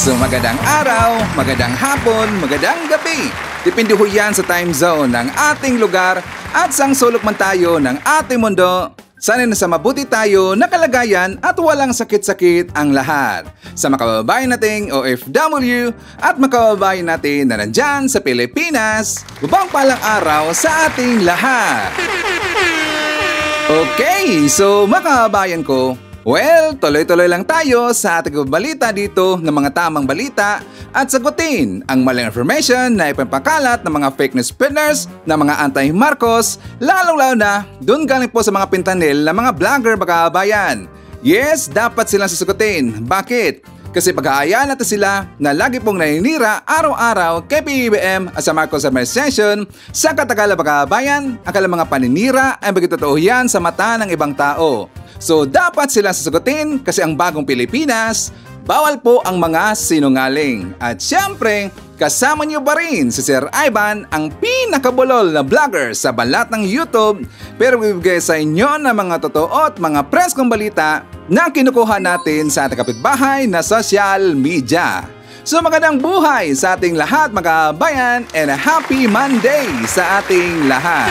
So magandang araw, magandang hapon, magandang gabi. Depende ho yan sa time zone ng ating lugar at sang sulok man tayo ng ating mundo. Sana nasa mabuti tayo na kalagayan at walang sakit-sakit ang lahat. Sa makababayan nating OFW at makababayan natin na nandyan sa Pilipinas, bubang palang araw sa ating lahat. Okay, so makababayan ko, well, tuloy-tuloy lang tayo sa ating balita dito ng mga tamang balita at sagutin ang maling information na ipapakalat ng mga fake news spreaders na mga anti-Marcos, lalong-lalo na doon galing po sa mga pintanil ng mga vlogger bakabayan. Yes, dapat silang sasagutin. Bakit? Kasi pag-aayaan natin sila na lagi pong naninira araw-araw kay PBBM at sa Marcos administration sa katagalan bakabayan, ang kanilang mga paninira ay bagay totoo yan sa mata ng ibang tao. So dapat silang sasagutin kasi ang bagong Pilipinas, bawal po ang mga sinungaling. At syempre, kasama niyo ba rin si Sir Ivan, ang pinakabulol na vlogger sa balat ng YouTube, pero bibigay sa inyo ng mga totoo at mga preskong balita na kinukuha natin sa ating kapitbahay na social media. So magandang buhay sa ating lahat mga kabayan and a happy Monday sa ating lahat.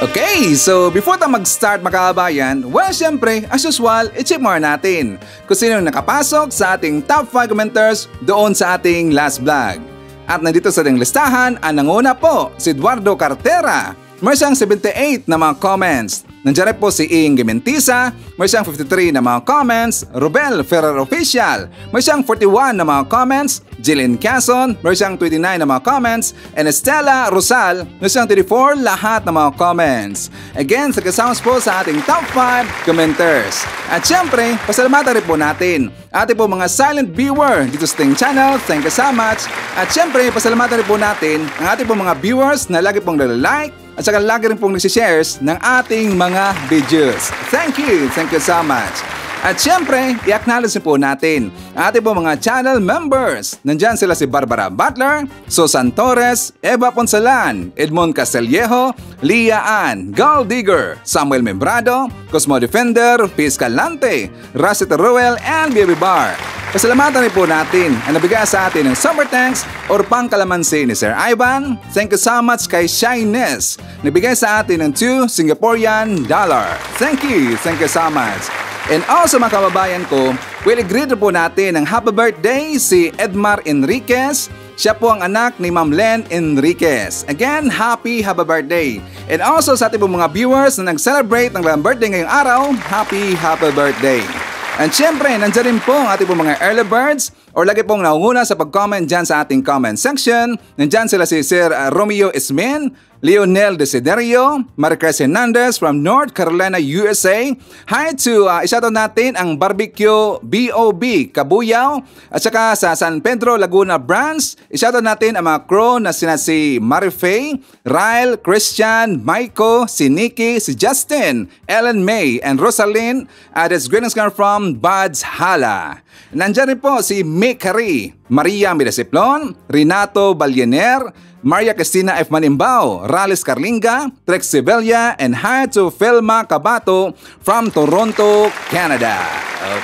Okay, so before tayo mag-start mga kabayan, well, syempre, as usual, i-check more natin kung sino nakapasok sa ating top 5 commenters doon sa ating last vlog. At nandito sa ating listahan, ang nanguna po, si Eduardo Cartera. Meron siyang 78 na mga comments. Nandiyan rin po si Ing Gimentisa, may siyang 53 na mga comments. Rubel Ferrer Official, may siyang 41 na mga comments. Jillian Quezon, may siyang 29 na mga comments. And Estela Rosal, may siyang 34 lahat na mga comments. Again, sa kasama po sa ating top 5 commenters. At syempre, pasalamatan rin po natin ating po mga silent viewer dito sa ating channel. Thank you so much. At syempre, pasalamatan rin po natin ang ating po mga viewers na lagi pong like at saka lagi rin pong nagsishares ng ating mga videos. Thank you so much. At syempre, i-acknowledge po natin ang ating po mga channel members. Nandyan sila si Barbara Butler, Susan Torres, Eva Ponsalan, Edmond Castillejo, Lia Ann, Gold Digger, Samuel Membrado, Cosmo Defender, Piz Calante, Rosita Ruel, and Baby Bar. Pasalamatan rin po natin ang nabigay sa atin ng super thanks or pangkalamansi ni Sir Ivan. Thank you so much kay Shyness. Nabigay sa atin ng 2 Singaporean dollar. Thank you so much. And also mga kababayan ko, well, i-greet po natin ang happy birthday si Edmar Enriquez. Siya po ang anak ni Ma'am Len Enriquez. Again, happy birthday. And also sa ating po mga viewers na nag-celebrate ng birthday ngayong araw, happy birthday. And syempre, nandiyan rin po ang ating po mga early birds or lagi pong naunguna sa pag-comment dyan sa ating comment section. Nandyan sila si Sir Romeo Ismin, Leonel Desiderio, Maricruz Hernandez from North Carolina, USA. Hi to isyato natin ang Barbecue BOB Kabuyaw at saka sa San Pedro, Laguna branch. Isyato natin ang mga crew na sina si Marifay, Ryle, Christian, Maiko, si Nikki, si Justin, Ellen May, and Rosalind. This greetings come from Buds Hala. Nandiyan rin po si Mick Harry, Maria Mirasiplon, Renato Balyener, Maria Cristina F. Manimbao, Rales Carlinga, Trex Sevilla, and hi to Felma Cabato from Toronto, Canada.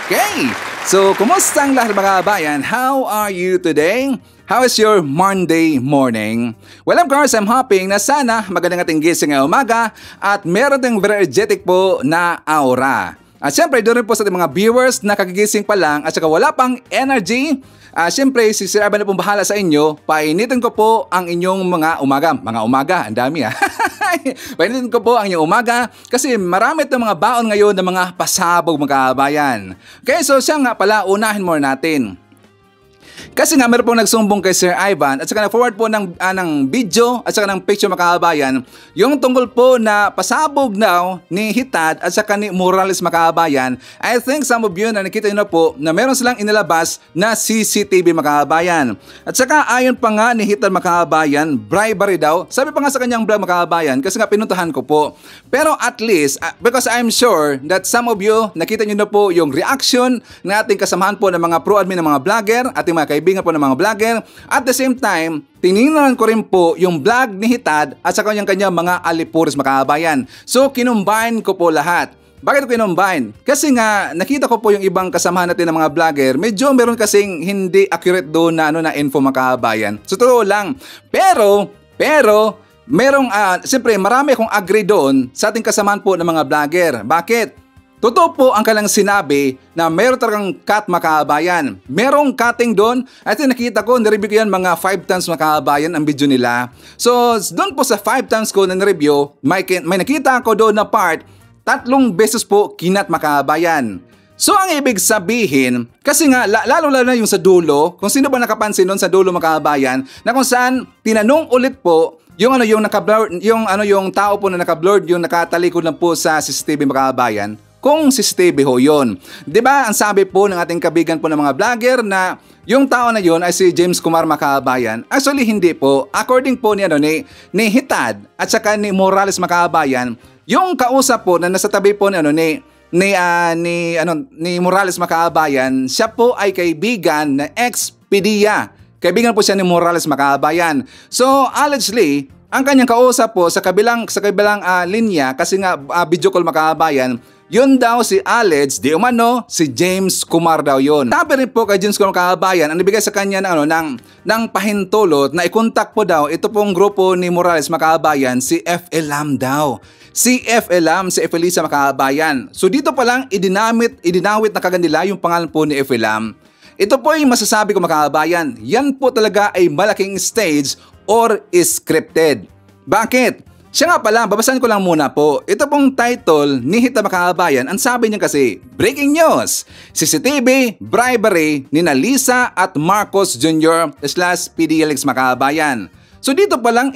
Okay, so kumusta ang lahat mga kabayan? How are you today? How is your Monday morning? Well, of course, I'm hoping na sana magandang ating gising ngayong umaga at meron ding very energetic po na aura. At syempre, doon rin po sa ating mga viewers na kagigising pa lang at saka wala pang energy. Syempre, si Sir Ivan na pong bahala sa inyo. Painitin ko po ang inyong mga umaga. Mga umaga, ang dami Painitin ko po ang inyong umaga kasi marami itong mga baon ngayon ng mga pasabog mga kabayan. Okay, so siya nga pala, unahin muna natin. Kasi nga meron pong nagsumbong kay Sir Ivan at saka na-forward po ng video at saka ng picture mga kababayan yung tungkol po na pasabog daw ni Hitad at saka ni Morales mga kababayan. I think some of you na nakita nyo na po na meron silang inilabas na CCTV mga kababayan. At saka ayon pa nga ni Hitad mga kababayan, bribery daw. Sabi pa nga sa kanyang vlog mga kababayan kasi nga pinuntahan ko po. Pero at least, because I'm sure that some of you nakita nyo na po yung reaction ng ating kasamahan po ng mga pro-admin ng mga vlogger, ating mga kaibigan po ng mga vlogger. At the same time, tiningnan ko rin po yung vlog ni Hitad at sa kanyang mga alipuris mga kababayan. So, kinumbine ko po lahat. Bakit ko kinumbine? Kasi nga nakita ko po yung ibang kasamahan natin ng mga vlogger, medyo meron kasing hindi accurate doon na na info mga kabayan. So totoo lang. Pero merong siyempre marami akong agree doon sa ating kasamahan po ng mga vlogger. Bakit? Totoo po ang kanilang sinabi na meron talagang cut mga kabayan. Merong cutting doon. At nakita ko, nireview ko yan mga 5 times mga kabayan ang video nila. So doon po sa 5 times ko na nireview, may nakita ko doon na part, 3 beses po kinat mga kabayan. So ang ibig sabihin, kasi nga lalo na yung sa dulo, kung sino ba nakapansin doon sa dulo mga kabayan, na kung saan tinanong ulit po yung naka-blurred, yung tao po na naka-blurred, yung nakatalikod lang po sa CCTV mga kabayan, kung CCTV ho yun. Diba ang sabi po ng ating kabigan po ng mga vlogger na yung tao na yun ay si James Kumar Makabayan? Actually hindi po. According po ni Hitad at saka ni Morales Makabayan, yung kausap po na nasa tabi po ni Morales Makabayan, siya po ay kaibigan na ex-PDEA. Kaibigan po siya ni Morales Makabayan. So allegedly, ang kanyang kausap po sa kabilang linya, kasi nga video call Makabayan, yun daw si Alex, di umano, si James Kumar daw yun. Sabi rin po kay James Kumar Makabayan, ang nabigay sa kanya ng pahintulot na ikontak po daw ito pong grupo ni Morales Makabayan, si FLM daw. Si FLM, si Felisa Makabayan. So dito pa lang, idinawit na kagad nila yung pangalan po ni FLM. Ito po yung masasabi ko mga kabayan, yan po talaga ay malaking stage or scripted. Bakit? Siya nga pala, babasahin ko lang muna po. Ito pong title ni Hita mga kabayan, ang sabi niya kasi, Breaking News! CCTV, bribery ni Lisa at Marcos Jr. / PDLX mga kabayan. So dito pa lang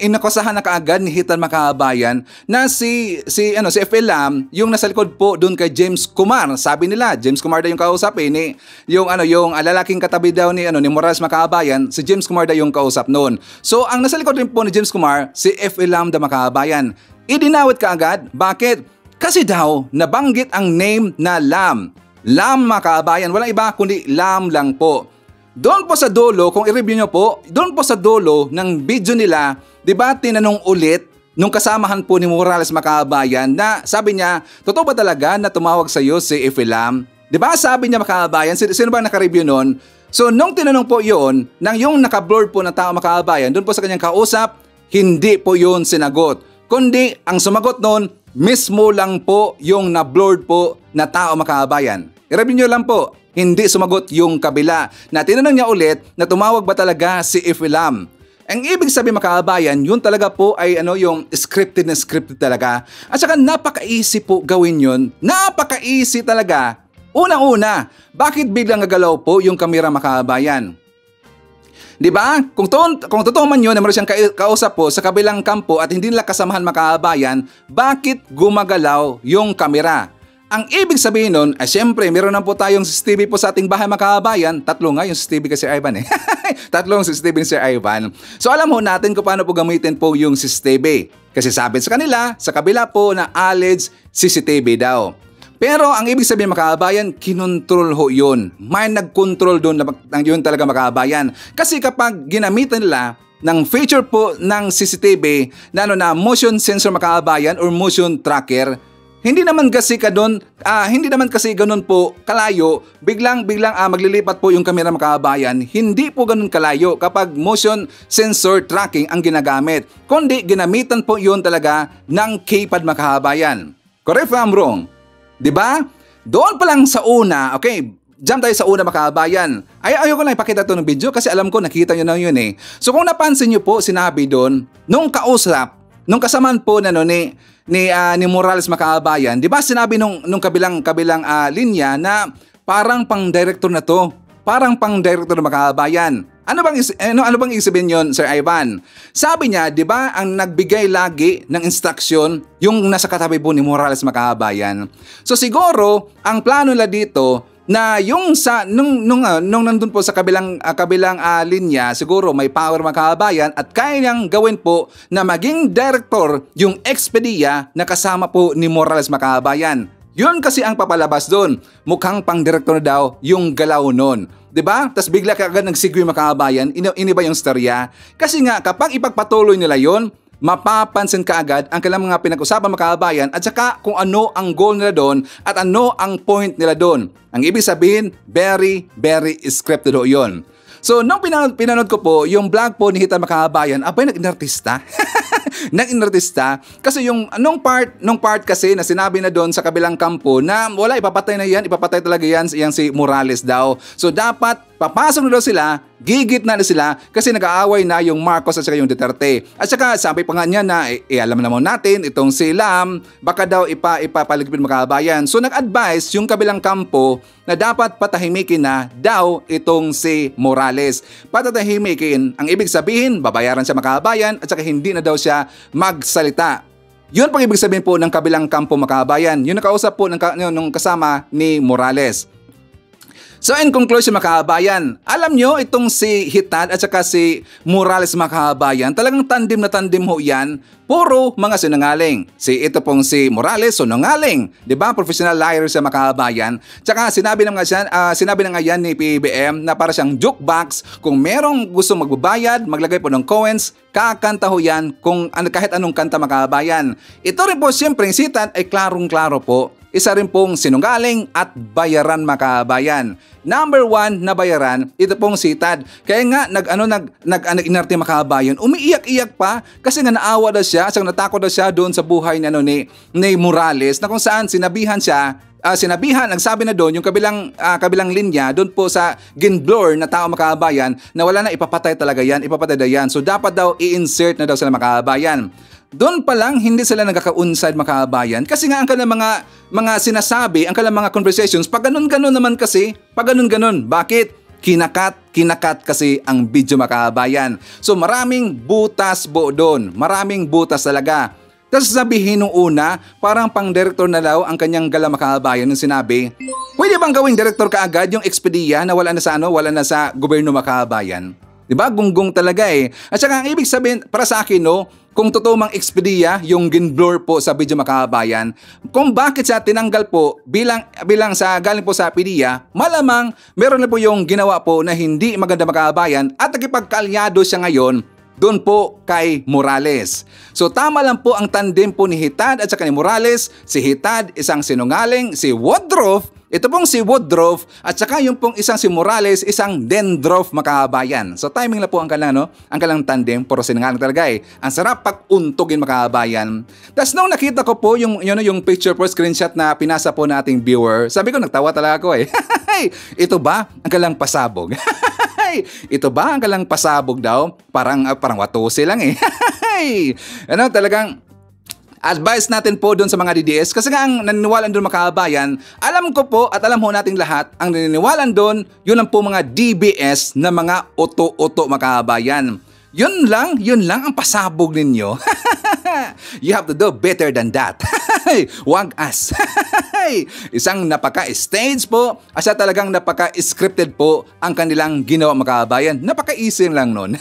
inakusahan na kaagad ni Hitan Makabayan na si FLM yung nasa likod po doon kay James Kumar. Sabi nila, James Kumar daw yung kausap yung lalaking katabi daw ni Morales Makabayan, si James Kumar daw yung kausap noon. So ang nasa likod rin po ni James Kumar, si FLM da Makabayan. Idinawit kaagad, bakit? Kasi daw nabanggit ang name na Lam. Lam Makabayan, walang iba kundi Lam lang po. Doon po sa dulo, kung i-review nyo po, doon po sa dulo ng video nila, di ba tinanong ulit nung kasamahan po ni Morales Makabayan na sabi niya, totoo ba talaga na tumawag sa iyo si FLM? Di ba sabi niya Makabayan, sino ba naka-review nun? So nung tinanong po yun, nang yung naka-blurred po na tao Makabayan, doon po sa kanyang kausap, hindi po yun sinagot. Kundi ang sumagot nun, mismo lang po yung na-blurred po na tao Makabayan. I-review nyo lang po. Hindi sumagot yung kabila na tinanong niya ulit na tumawag ba talaga si FLM. Ang ibig sabihin makabayan, yun talaga po ay yung scripted na scripted talaga. At saka napaka-easy po gawin yun. Napaka-easy talaga. Unang-una, bakit biglang gagalaw po yung kamera makabayan? Di ba? Kung totoo man yun na meron siyang kausap po sa kabilang kampo at hindi nila kasamahan makabayan, bakit gumagalaw yung kamera? Ang ibig sabihin nun, syempre, meron na po tayong CCTV po sa ating bahay mga kabayan. 3 nga yung CCTV kasi Sir Ivan 3 CCTV ni Sir Ivan. So alam ho natin kung paano po gamitin po yung CCTV. Kasi sabi sa kanila, sa kabila po na alleged CCTV daw. Pero ang ibig sabihin mga kabayan, kinontrol ho yun. May nag-control doon na yun talaga mga kabayan. Kasi kapag ginamitan nila ng feature po ng CCTV na motion sensor mga kabayan or motion tracker, hindi naman kasi ganoon po kalayo, biglang maglilipat po yung kamera makabayan. Hindi po ganoon kalayo kapag motion sensor tracking ang ginagamit. Kundi ginamitan po yun talaga ng keypad makabayan. Correct if I'm wrong? 'Di ba? Doon pa lang sa una, okay, jump tayo sa una makabayan. Ayoko na ipakita to ng video kasi alam ko nakita niyo na yun eh. So kung napansin niyo po, sinabi doon nung kausap, nung kasamaan po na ni Morales Makabayan, di ba sinabi nung kabilang linya na parang pang-director na to, parang pang-director na Makabayan. Ano bang isipin yon, Sir Ivan? Sabi niya, di ba ang nagbigay lagi ng instruction yung nasa katabi po ni Morales Makabayan. So siguro ang plano nila dito na yung nung nandun po sa kabilang linya, siguro may power makabayan at kaya niyang gawin po na maging director yung ex-PDEA na kasama po ni Morales Makabayan. Yun kasi ang papalabas doon. Mukhang pang-director daw yung galaw nun. Diba? Tapos bigla ka agad nagsigwi makabayan, iniba yung storya. Kasi nga kapag ipagpatuloy nila yon, mapapansin kaagad ang kanilang mga pinag-usapan mga kababayan at saka kung ano ang goal nila doon at ano ang point nila doon. Ang ibig sabihin, very, very scripted ho yun. So, nung pinanood ko po yung vlog po ni Hitan mga kababayan, abay nag-inartista. Nag-inartista kasi yung nung part kasi na sinabi na doon sa kabilang kampo na wala, ipapatay na yan, ipapatay talaga yan si Morales daw. So dapat papasok na daw sila, gigit na sila kasi nag-aaway na yung Marcos at saka yung Duterte. At saka sabi pa nga niya na alam naman natin itong si Lam baka daw ipapaligpit mga kababayan. So nag-advise yung kabilang kampo na dapat patahimikin na daw itong si Morales. Patahimikin, ang ibig sabihin babayaran siya mga kababayan at saka hindi na daw siya magsalita. Yun pang ibig sabihin po ng kabilang kampo mga kababayan. Yun nakausap po ng kasama ni Morales. So in conclusion mga kababayan, alam nyo itong si Hitan at saka si Morales mga kababayan, talagang tandem na tandem ho yan, puro mga sinungaling. Ito pong si Morales, sinungaling, di ba? Professional liar siya mga kababayan. Tsaka sinabi na nga yan ni PBBM na para siyang jukebox, kung merong gusto magbabayad, maglagay po ng coins, kakanta ho yan kung kahit anong kanta mga kababayan. Ito rin po siyempre si Hitan ay klarong-klaro po. Isa rin pong sinungaling at bayaran mga kababayan. Number 1 na bayaran, ito pong si Hitan. Kaya nga nag-inarte mga kababayan, umiiyak-iyak pa kasi nga naawa daw siya, natakot daw siya doon sa buhay ni Morales na kung saan sinabihan siya, nagsabi na doon yung kabilang linya doon po sa ginblur na tao mga kababayan na wala na, ipapatay talaga yan, ipapatay na yan. So dapat daw i-insert na daw sila mga kababayan. Doon pa lang hindi sila nagkaka-unside mga kababayan kasi nga ang kanilang mga sinasabi, ang kanilang mga conversations, pag ganun-ganun naman kasi, pag ganun-ganun. Bakit? Kinakat kasi ang video mga kababayan. So maraming butas po doon, maraming butas talaga. Tapos sabihin nung una, parang pang-director na daw ang kanyang gala mga kababayan nung sinabi, pwede bang gawing director kaagad yung Expedia na wala na sa gobyerno mga kababayan? Diba? Gunggong talaga eh. At saka ang ibig sabihin, para sa akin kung totoo mang Expedia yung ginblur po sa video mga kababayan, kung bakit siya tinanggal po bilang sa galing po sa Expedia, malamang meron na po yung ginawa po na hindi maganda mga kababayan at nakipagkaalyado siya ngayon doon po kay Morales. So tama lang po ang tandem po ni Hitan at saka ni Morales. Si Hitan isang sinungaling, si Woodruff, ito pong si Woodruff at saka yung pong isang si Morales, isang Dendroff makabayan. So timing na po ang kalang tandem, puro sinungaling talaga eh. Ang sarap pag-untugin makabayan. Tapos nung nakita ko po yung picture po, screenshot na pinasa po nating viewer, sabi ko nagtawa talaga ako eh. Ito ba ang kalang pasabog? Ito ba ang kalang pasabog daw? Parang watusi lang eh. Talagang advice natin po doon sa mga DDS kasi nga ang naniniwalaan doon mga kababayan, alam ko po at alam ho nating lahat, ang naniniwalaan doon, yun lang po mga DBS na mga oto-oto mga kababayan. Yun lang ang pasabog ninyo. You have to do better than that. Wag as. Isang napaka-stage po, asa talagang napaka-scripted po ang kanilang ginawa mga kababayan. Napaka-easy lang nun.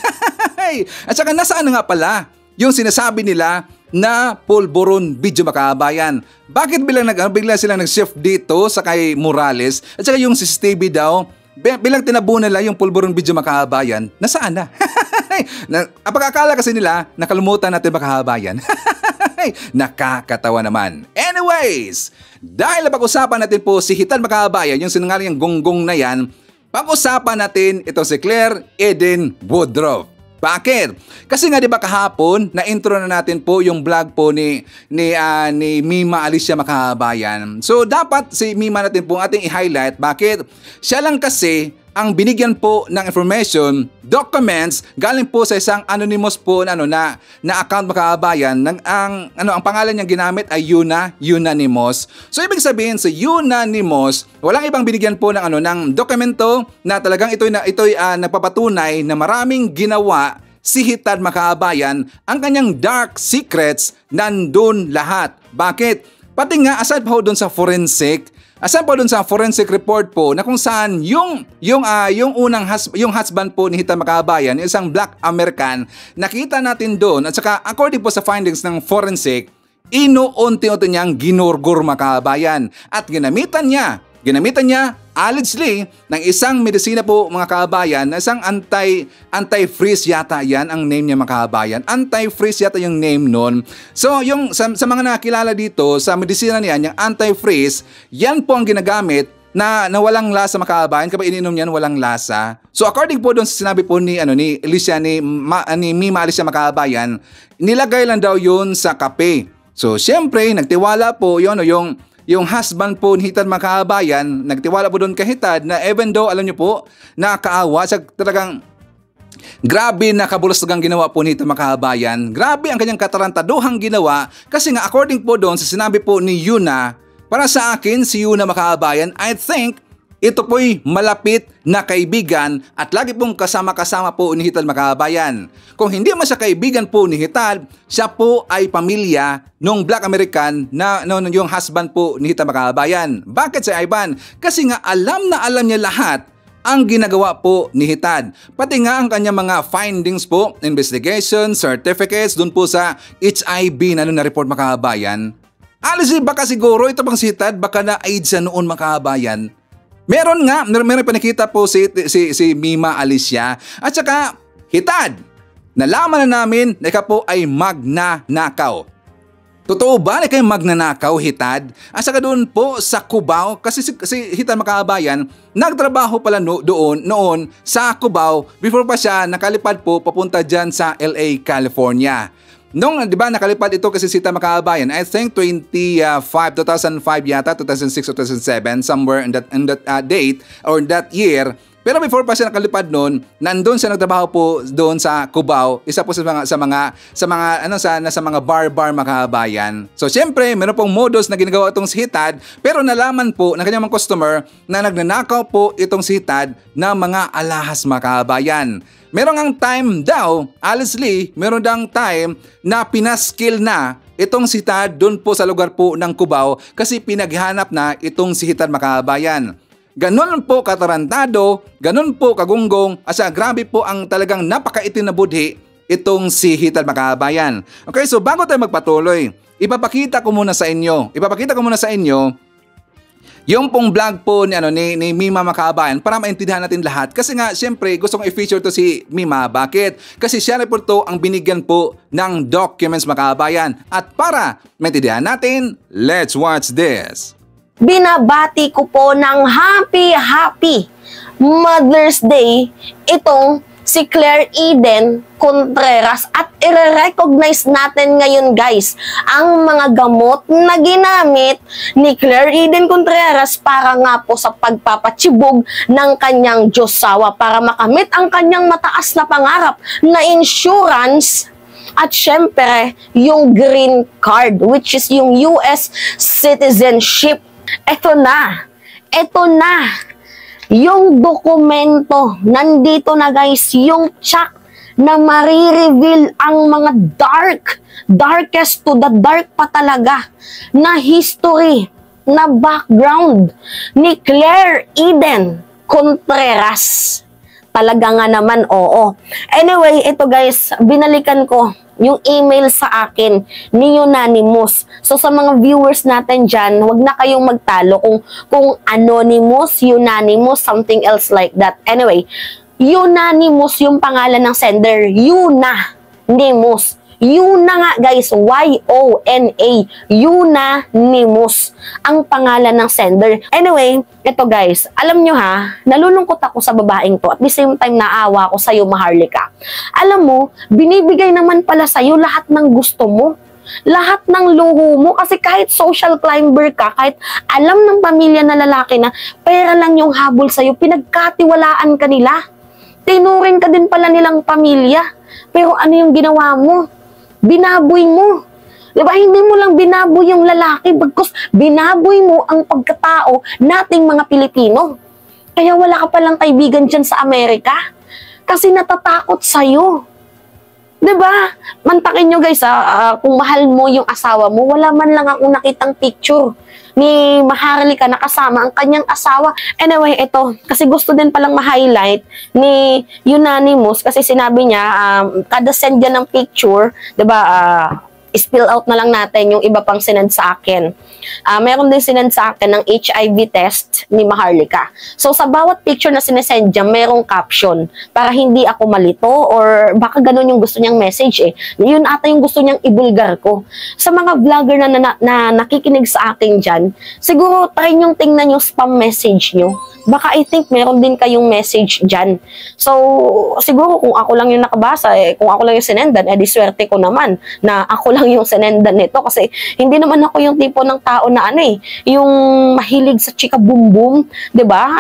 At saka nasaan na nga pala yung sinasabi nila na pulburon video mga kababayan. Bakit bigla silang nag-shift dito sa kay Morales at saka yung si Stevie daw, bilang tinabunan nila yung pulburon video mga kababayan, nasaan na? Apag-akala kasi nila, nakalimutan natin mga kababayan. Nakakatawa naman. Anyways, dahil napag-usapan natin po si Hitan mga kababayan, yung sinungaling yung gonggong na yan, pag-usapan natin ito si Claire Eden Woodruff. Bakit? Kasi nga 'di ba kahapon na intro na natin po yung vlog po ni Mima Alicia makabayan. So dapat si Mima natin po ating i-highlight. Bakit? Siya lang kasi ang binigyan po ng information, documents galing po sa isang anonymous po na account makabayan ng ang pangalan niyang ginamit ay Unanimous. So ibig sabihin sa Unanimous, walang ibang binigyan po ng dokumento na talagang ito'y nagpapatunay na maraming ginawa si Hitan makabayan, ang kanyang dark secrets nandun lahat. Bakit? Pati nga aside pa doon sa forensic, report po na kung saan yung husband po ni Hitan makabayan, isang Black American, nakita natin doon at saka according po sa findings ng forensic, inuunti-unti niyang ginurgur makabayan at ginamitan niya allegedly ng isang medisina po mga kabayan, na isang anti-freeze yata yan ang name niya mga kabayan. Anti-freeze yata yung name nun. So yung sa mga nakilala dito sa medisina niyan, yung anti-freeze, yan po ang ginagamit na walang lasa mga kabayan. Kapag ininom yan, walang lasa. So according po doon sa sinabi po ni Alicia, ni Mima Alicia mga kabayan, nilagay lang daw yun sa kape. So syempre nagtiwala po yun, yung husband po ni Hitad mga kabayan, nagtiwala po doon kay Hitad na even though alam niyo po, nakakaawa sa talagang grabe na kabulustagang ginawa po ni Hitad mga kabayan. Grabe ang kanyang katarantaduhang ginawa kasi nga according po doon sa sinabi po ni Yuna, para sa akin si Yuna mga kabayan, I think ito po'y malapit na kaibigan at lagi pong kasama-kasama po ni Hitad mga kabayan. Kung hindi man siya kaibigan po ni Hitad, siya po ay pamilya nung Black American na yung husband po ni Hitad mga kabayan. Bakit si Ivan? Kasi nga alam na alam niya lahat ang ginagawa po ni Hitad. Pati nga ang kanyang mga findings po, investigation, certificates dun po sa HIV na report mga kabayan. Alice, baka siguro ito pang si Hitad, baka na-AIDS siya noon mga kabayan. Meron pinakita po si Mima Alicia. At saka, Hitad, nalaman na namin na ikaw po ay magnanakaw. Totoo ba na kayo magnanakaw, Hitad? At saka doon po sa Cubao, kasi si Hitad mga kabayan, nagtrabaho pala noon sa Cubao before pa siya nakalipad po papunta dyan sa LA, California. Nung, di ba, nakalipad ito kasi si Hitad mga kabayan, I think 2005 yata, 2006 or 2007, somewhere in that date or that year. Pero before pa siya nakalipad noon, nandun siya nagtrabaho po doon sa Cubao, isa po sa mga bar mga kabayan. So syempre, meron pong modus na ginagawa itong si Hitad, pero nalaman po ng kanyang mga customer na nagnanakaw po itong si Hitad ng mga alahas mga kabayan. Meron ang time daw, honestly, meron dang time na pinaskill na itong si Hitad doon po sa lugar po ng Cubao kasi pinaghanap na itong si Hitad mga kabayan. Ganon po katarantado, ganon po kagunggong, asa grabe po ang talagang napakaitim na budhi itong si Hitad mga kabayan. Okay, so bago tayo magpatuloy, ipapakita ko muna sa inyo yung pong vlog po ni Mima mga kabayan para maintindihan natin lahat. Kasi nga, siyempre, gusto kong i-feature to si Mima. Bakit? Kasi siya rin po to ang binigyan po ng documents mga kabayan. At para maintindihan natin, let's watch this. Binabati ko po ng happy Mother's Day itong si Claire Eden Contreras at i-recognize natin ngayon guys ang mga gamot na ginamit ni Claire Eden Contreras para nga po sa pagpapachibog ng kanyang Diyosawa para makamit ang kanyang mataas na pangarap na insurance at syempre yung green card which is yung US citizenship. Ito na yung dokumento, nandito na guys, yung check na marireveal ang mga darkest to the dark pa talaga na history, na background ni Claire Eden Contreras. Talaga nga naman, oo. Anyway, ito guys, binalikan ko yung email sa akin ni Unanimous. So sa mga viewers natin dyan, wag na kayong magtalo kung anonymous, unanimous, something else like that. Anyway, Unanimous yung pangalan ng sender. Unanimous. Yuna nga guys, Y-O-N-A, Unanimous ang pangalan ng sender. Anyway, ito guys, alam nyo ha, nalulungkot ako sa babaeng to at the same time naawa ako sa'yo, Maharlika. Alam mo, binibigay naman pala sa'yo lahat ng gusto mo. Lahat ng luho mo kasi kahit social climber ka, kahit alam ng pamilya na lalaki na pera lang yung habol sa'yo, pinagkatiwalaan ka nila. Tinuring ka din pala nilang pamilya. Pero ano yung ginawa mo? Binaboy mo. Diba? Hindi mo lang binaboy yung lalaki, bagkus binaboy mo ang pagkatao nating mga Pilipino. Kaya wala ka palang kaibigan dyan sa Amerika. Kasi natatakot sa'yo. Diba? Mantakin nyo guys, kung mahal mo yung asawa mo, wala man lang akong nakitang picture ni Maharlika na kasama ang kanyang asawa. Anyway, ito, kasi gusto din palang ma-highlight ni Unanimous kasi sinabi niya, kada send niya ng picture, diba, spill out na lang natin yung iba pang sinend sa akin. Meron din sinend sa akin ng HIV test ni Maharlika. So, sa bawat picture na sinesend niya, merong caption para hindi ako malito or baka ganun yung gusto niyang message eh. Yun ata yung gusto niyang ibulgar ko. Sa mga vlogger na nakikinig sa akin dyan, siguro try niyong tingnan yung spam message niyo. Baka I think meron din kayong message dyan. So, siguro kung ako lang yung nakabasa, kung ako lang yung sinendan, di swerte ko naman na ako lang yung sinendan nito. Kasi hindi naman ako yung tipo ng tao na yung mahilig sa chika boom boom, diba?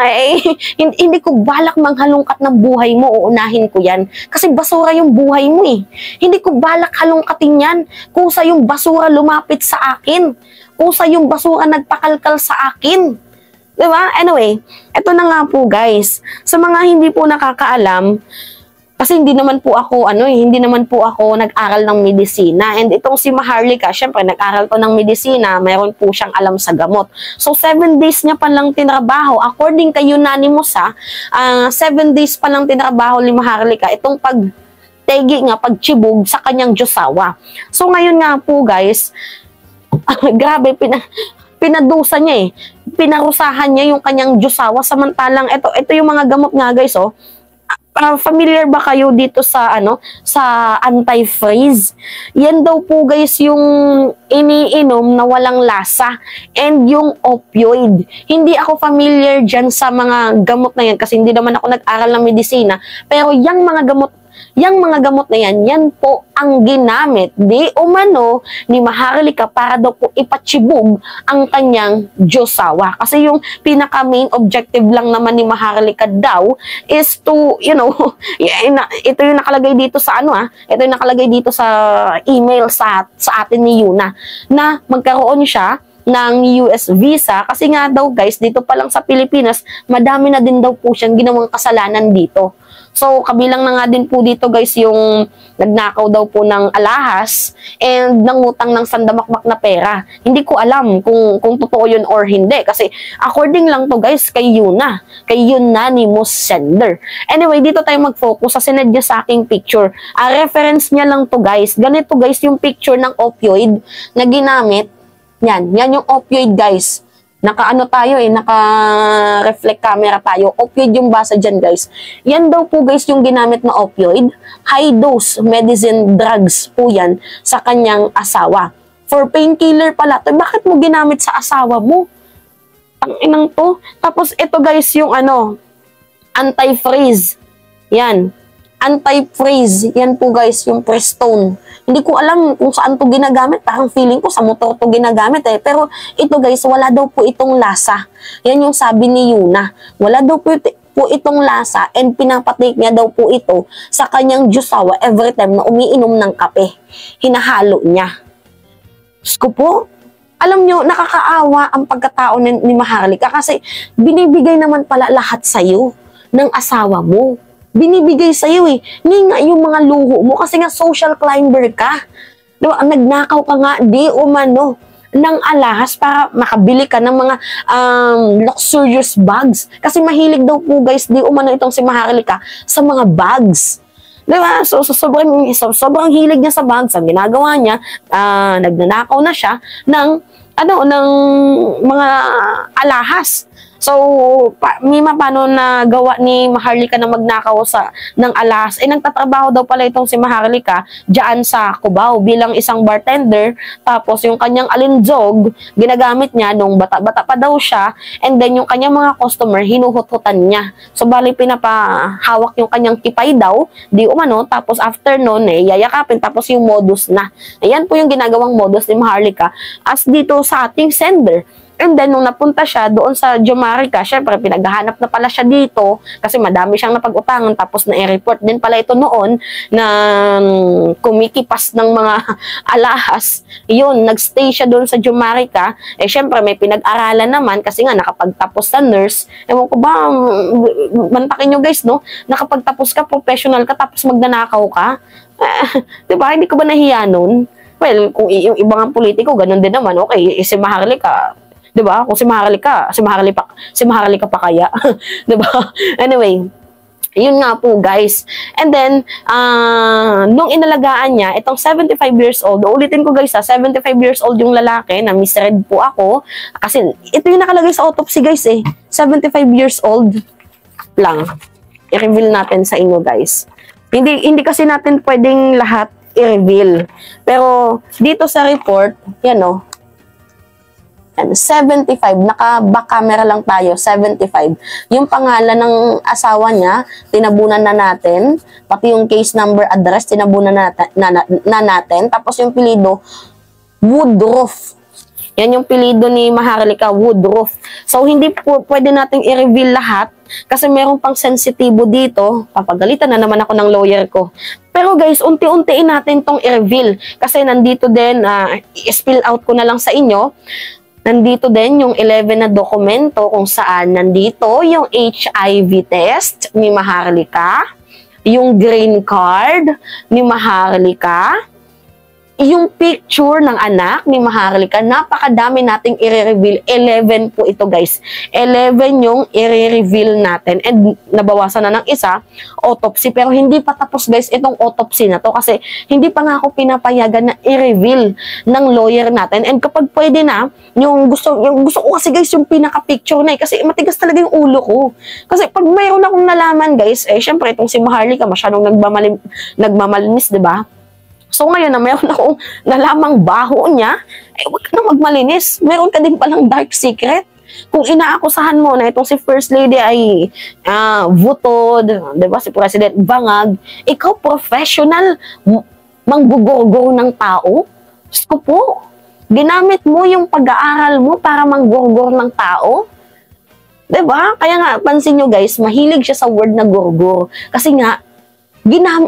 Hindi ko balak manghalungkat ng buhay mo, uunahin ko yan. Kasi basura yung buhay mo eh. Hindi ko balak halungkatin yan. Kusa yung basura lumapit sa akin. Kusa yung basura nagpakalkal sa akin. Diba? Anyway, eto na nga po guys. Sa mga hindi po nakakaalam, kasi hindi naman po ako nag-aral ng medisina. And itong si Maharlika, syempre nag-aral to ng medisina, mayroon po siyang alam sa gamot. So 7 days niya pa lang tinrabaho. According kay Unanimous 7 days pa lang tinrabaho ni Maharlika itong pagchibog sa kanyang Diyosawa. So ngayon nga po guys, grabe, pinadusa niya pinarusahan niya yung kanyang Diyosawa, samantalang ito yung mga gamot nga guys familiar ba kayo dito sa sa anti-freeze? Yan daw po guys yung iniinom na walang lasa and yung opioid. Hindi ako familiar diyan sa mga gamot na yan kasi hindi naman ako nag-aral ng medisina, pero yang mga gamot na yan po ang ginamit di umano ni Maharlika para daw po ipachibog ang kanyang Diyosawa. Kasi yung pinaka main objective lang naman ni Maharlika daw is to, ito yung nakalagay dito sa ito yung nakalagay dito sa email sa atin ni Yuna, na magkaroon siya ng US visa kasi nga daw guys, dito pa lang sa Pilipinas, madami na din daw po siyang ginawang kasalanan dito. So, kabilang na nga din po dito guys yung nagnakaw daw po ng alahas and nangutang ng sandamakmak na pera. Hindi ko alam kung totoo yun or hindi. Kasi according lang to guys kay Unanimous sender. Anyway, dito tayo mag-focus sa sinend niya sa aking picture. Reference niya lang to guys. Ganito guys yung picture ng opioid na ginamit. Yan yung opioid guys. Naka-reflect camera tayo. Opioid yung basa dyan, guys. Yan daw po, guys, yung ginamit na opioid. High dose medicine drugs po yan sa kanyang asawa. For painkiller pala. Bakit mo ginamit sa asawa mo? Tanginang to. Tapos, ito, guys, yung anti-freeze. Yan. Anti-freeze. Yan po, guys, yung Prestone. Hindi ko alam kung saan to ginagamit. Parang feeling ko sa motor to ginagamit Pero ito guys, wala daw po itong lasa. Yan yung sabi ni Yuna. Wala daw po itong lasa and pinapatake niya daw po ito sa kanyang Diyosawa every time na umiinom ng kape. Hinahalo niya. Diyos ko po, alam nyo, nakakaawa ang pagkatao ni Maharlika kasi binibigay naman pala lahat sa'yo ng asawa mo. Binibigay sa'yo Hindi nga yung mga luho mo kasi nga social climber ka. Diba? Nagnakaw ka nga di umano ng alahas para makabili ka ng mga luxurious bags. Kasi mahilig daw po guys di umano itong si Maharlika sa mga bags. Diba? So sobrang hilig niya sa bags. Ang ginagawa niya, nagnanakaw na siya ng mga alahas. So, paano nagawa ni Maharlika na magnakaw ng alahas? Nagtatrabaho daw pala itong si Maharlika dyan sa Cubao bilang isang bartender. Tapos, yung kanyang alinzog, ginagamit niya nung bata-bata pa daw siya. And then, yung kanyang mga customer, hinuhut-hutan niya. So, bali, pinapahawak yung kanyang kipay daw. Di umano. Tapos, after nun, yayakapin. Tapos, yung modus na. Ayan po yung ginagawang modus ni Maharlika as dito sa ating sender. And then, nung napunta siya doon sa Jomarica, syempre, pinaghahanap na pala siya dito kasi madami siyang napag-utangan. Tapos, na-report din pala ito noon na kumikipas ng mga alahas. Yun, nagstay siya doon sa Jomarica. Syempre, may pinag-aralan naman kasi nga nakapagtapos sa nurse. Ewan ko ba, mantakin nyo guys, no? Nakapagtapos ka, professional ka, tapos magnanakaw ka. Diba? Hindi ko ba nahiya nun? Well, kung yung ibang politiko, ganun din naman. Okay, si Maharlika, diba? Kung si Maharlika pa kaya. Diba? Anyway, Yun nga po guys. And then, nung inalagaan niya, itong 75 years old, ulitin ko guys 75 years old yung lalaki, na misread po ako. Kasi ito yung nakalagay sa autopsy guys 75 years old lang. I-reveal natin sa inyo guys. Hindi kasi natin pwedeng lahat i-reveal. Pero dito sa report, yan 75, naka-back camera lang tayo, 75. Yung pangalan ng asawa niya, tinabunan na natin. Pati yung case number, address, tinabunan natin. Tapos yung pilido, Woodruff. Yan yung pilido ni Maharlika, Woodruff. So, hindi po pwede nating i-reveal lahat kasi meron pang sensitibo dito. Papagalitan na naman ako ng lawyer ko. Pero guys, unti-untiin natin tong i-reveal. Kasi nandito din, i-spill out ko na lang sa inyo. Nandito din yung 11 na dokumento kung saan nandito yung HIV test ni Maharlika, yung green card ni Maharlika, yung picture ng anak ni Maharlika. Napakadami nating i-reveal. 11 po ito guys. 11 yung i-reveal natin. And nabawasan na ng isa, autopsy. Pero hindi pa tapos guys itong autopsy na to. Kasi hindi pa nga ako pinapayagan na i-reveal ng lawyer natin. And kapag pwede na, yung gusto ko kasi guys yung pinaka-picture na kasi matigas talaga yung ulo ko. Kasi pag mayroon akong nalaman guys, syempre itong si Maharlika masyadong nagmamalinis, di ba? So ngayon na mayroon akong nalamang baho niya, huwag ka na magmalinis. Meron ka din palang dark secret. Kung inaakusahan mo na itong si First Lady ay vutod, diba, si President bangag, ikaw professional, manggugurgur ng tao? Gusto po, ginamit mo yung pag-aaral mo para manggurgur ng tao? Diba? Kaya nga, pansin nyo guys, mahilig siya sa word na gurgur. Kasi nga,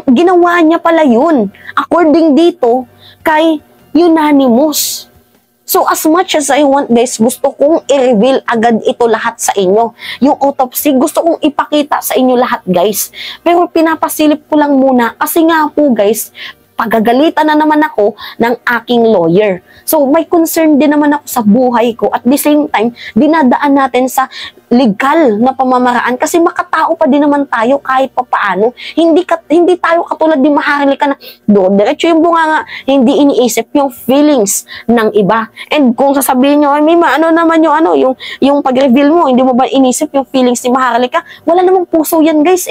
ginawa niya pala yun according dito kay Unanimous. So as much as I want guys, gusto kong i-reveal agad ito lahat sa inyo. Yung autopsy, gusto kong ipakita sa inyo lahat guys. Pero pinapasilip ko lang muna kasi nga po guys, pagagalitan na naman ako ng aking lawyer. So, may concern din naman ako sa buhay ko. At the same time, dinadaan natin sa legal na pamamaraan kasi makatao pa din naman tayo kahit papaano. Hindi tayo katulad ni Maharlika na diretso yung bunganga, hindi iniisip yung feelings ng iba. And kung sasabihin nyo, ay Mima, ano naman yung pag-reveal mo, hindi mo ba inisip yung feelings ni Maharlika? Wala namang puso yan guys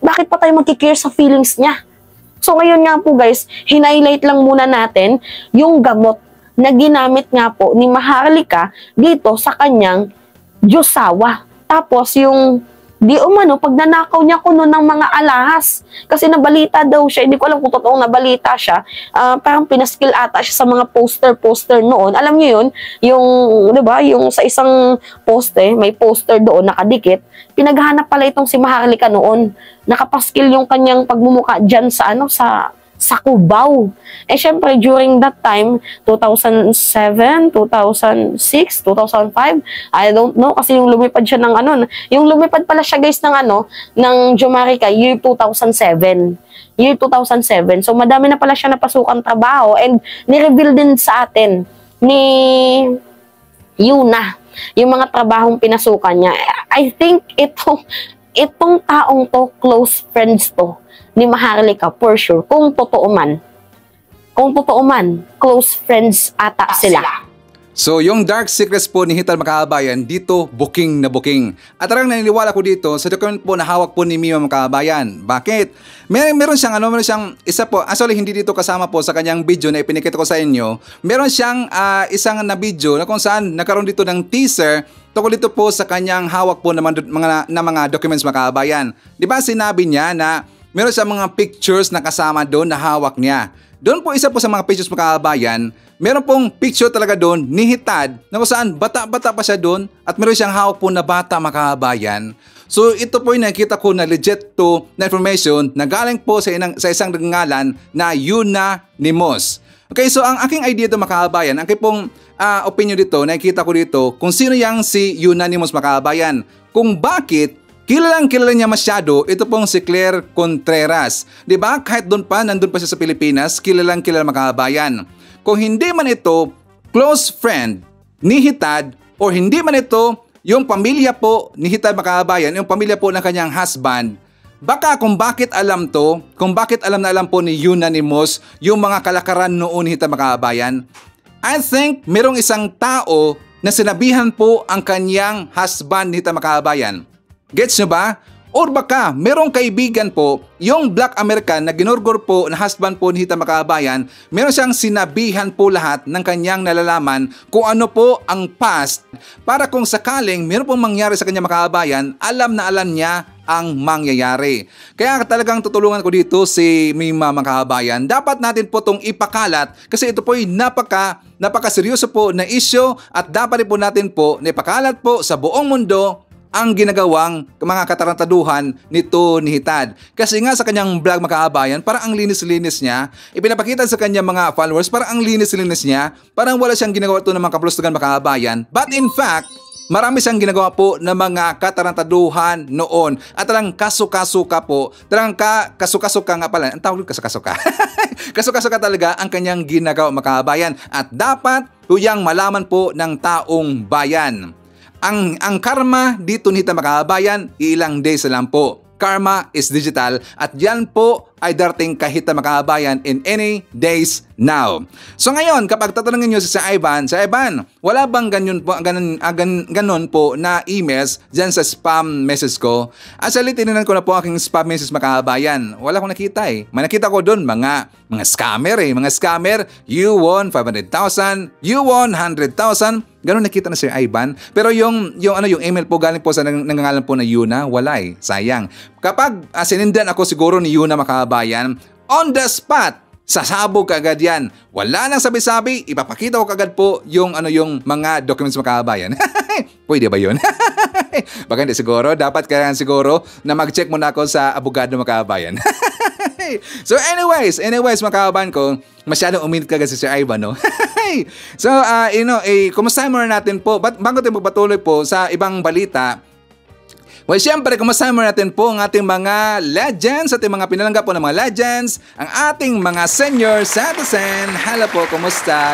Bakit pa tayo magkikare sa feelings niya? So ngayon nga po guys, hinighlight lang muna natin yung gamot na ginamit nga po ni Maharlika dito sa kanyang Diyosawa. Tapos yung di umano, pag nanakaw niya kuno ng mga alahas. Kasi nabalita daw siya, hindi ko alam kung totoong nabalita siya, parang pinaskill ata siya sa mga poster noon. Alam niyo yun, yung, di ba, yung sa isang poste, may poster doon nakadikit, pinaghahanap pala itong si Maharlika noon. Nakapaskil yung kanyang pagmumuka dyan sa Cubao. Syempre, during that time, 2007, 2006, 2005, I don't know, kasi yung lumipad siya ng yung lumipad pala siya guys ng Jamaica, year 2007. Year 2007. So, madami na pala siya napasukang trabaho and ni-reveal din sa atin ni Yuna yung mga trabahong pinasukan niya. I think itong taong to, close friends to, ni Maharlika, for sure, kung totoo man, close friends ata sila. So, yung dark secrets po ni Hital Makabayan, dito booking na booking. At tarang naniniwala ko dito sa document po na hawak po ni Mima Makabayan. Bakit? Meron siyang isa po, actually hindi dito kasama po sa kanyang video na ipinikita ko sa inyo. Meron siyang isang na video na kung saan nagkaroon dito ng teaser tungkol dito po sa kanyang hawak po na mga documents Makabayan. Di ba sinabi niya na meron siyang mga pictures na kasama doon na hawak niya. Doon po isa po sa mga pictures Makabayan, meron pong picture talaga doon ni Hitad na kung saan bata-bata pa siya doon at meron siyang hawak po na bata Makabayan. So ito po yung nakikita ko na legit to na information na galing po sa isang ngalan na Unanimous. Okay, so ang aking idea dito Makabayan, ang aking pong opinion dito, nakikita ko dito kung sino yang si Unanimous Makabayan. Kung bakit kilala niya masyado ito pong si Claire Contreras. Diba? Kahit nandun pa siya sa Pilipinas, kilala Makabayan. Kung hindi man ito close friend ni Hitad o hindi man ito yung pamilya po ni Hitad Makabayan, yung pamilya po ng kanyang husband, Baka kung bakit alam to, kung bakit alam na alam po ni Unanimous yung mga kalakaran noon hita mga kababayan, I think merong isang tao na sinabihan po ang kanyang husband hita mga kababayan. Gets nyo ba? Or baka merong kaibigan po, yung Black American na ginurgur po na husband po ni Hita Makabayan, meron siyang sinabihan po lahat ng kanyang nalalaman kung ano po ang past para kung sakaling meron pong mangyari sa kanyang makabayan, alam na alam niya ang mangyayari. Kaya talagang tutulungan ko dito si Mima Makabayan. Dapat natin po itong ipakalat kasi ito po ay napaka-seryoso po na issue at dapat po natin po na ipakalat po sa buong mundo ang ginagawang mga katarantaduhan nito ni Hitad. Kasi nga sa kanyang vlog mga kabayan, parang ang linis-linis niya. Ipinapakita sa kanyang mga followers, parang ang linis-linis niya. Parang wala siyang ginagawa ito ng mga kabulustugan mga kabayan. But in fact, marami siyang ginagawa po ng mga katarantaduhan noon. At talagang kasuka-suka po. Talagang kasuka-suka nga pala. Ang tawag kasuka-suka. Kasuka-suka talaga ang kanyang ginagawa mga kabayan. At dapat huyang malaman po ng taong bayan. Ang karma dito nito mga kabayan, ilang days lang po. Karma is digital at yan po ay darating kahit na mga kabayan in any days now. So ngayon, kapag tatanungin nyo sa Ivan, wala bang ganun po na emails dyan sa spam message ko? Actually, tininan ko na po aking spam message mga kabayan. Wala akong nakita eh. May nakita ko doon mga scammer eh. Mga scammer, you won 500,000, you won 100,000. Ganun nakita na Sir Ivan. Pero yung email po galing po sa nangangalan po na Yuna, wala eh. Sayang. Kapag sinindan ako siguro ni Yuna makabayan, on the spot, sasabog kagad yan. Wala nang sabi-sabi, ipapakita ko kagad po yung mga documents makabayan. Pwede ba yun? Baka hindi siguro. Dapat kailangan siguro na mag-check muna ako sa abogado makabayan. So anyways mga kababayan ko, masyadong uminit kagad si Sir Ivan, no? So, kumustahin muna natin po. Bago tayo magpatuloy po sa ibang balita, well, siyempre, kumustahin muna natin po ang ating mga legends, ating mga pinalangga po ng mga legends, ang ating mga senior citizen. Hello po, kumusta?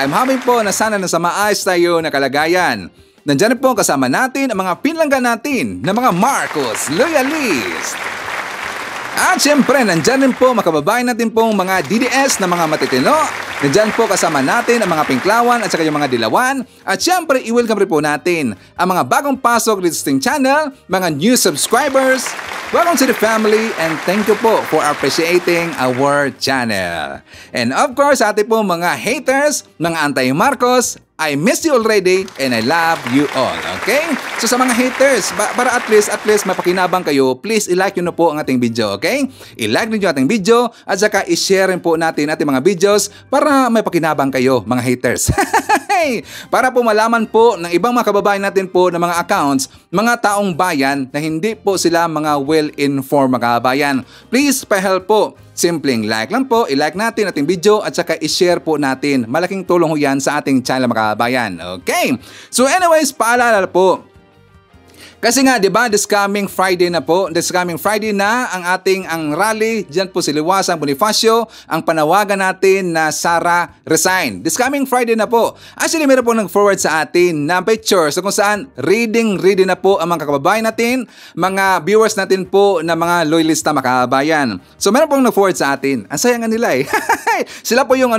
I'm happy po na sana nasa maayos tayo na kalagayan. Nandiyan po kasama natin ang mga pinalangga natin na mga Marcos Loyalist. At siyempre, nandyan rin po makababayan natin pong mga DDS na mga matitino. Nandyan po kasama natin ang mga Pinklawan at saka yung mga Dilawan. At siyempre, i-welcome rin po natin ang mga bagong pasok dito sa ating channel, mga new subscribers. Welcome to the family and thank you po for appreciating our channel. And of course, sa ating po mga haters, mga anti-Marcos, I miss you already and I love you all. Okay? So sa mga haters, para at least mapakinabang kayo, please i-like nyo na po ang ating video. Okay? I-like nyo ating video at saka i-share rin po natin ating mga videos para may pakinabang kayo, mga haters. Para po malaman po ng ibang mga kababayan natin po ng mga accounts, mga taong bayan na hindi po sila mga well-informed mga kababayan. Please pa-help po. Simpleng like lang po, i-like natin ating video at saka i-share po natin. Malaking tulong ho yan sa ating channel mga kababayan. Okay? So anyways, paalala po. Kasi nga, di ba, this coming Friday na ang rally diyan po si Liwasang Bonifacio, ang panawagan natin na Sara resign. This coming Friday na po. Actually, meron po nag-forward sa atin na picture so kung saan reading na po ang mga kababayan natin, mga viewers natin po na mga loyalista makabayan. So meron pong nag-forward sa atin. Ang sayang nila eh. Sila po yung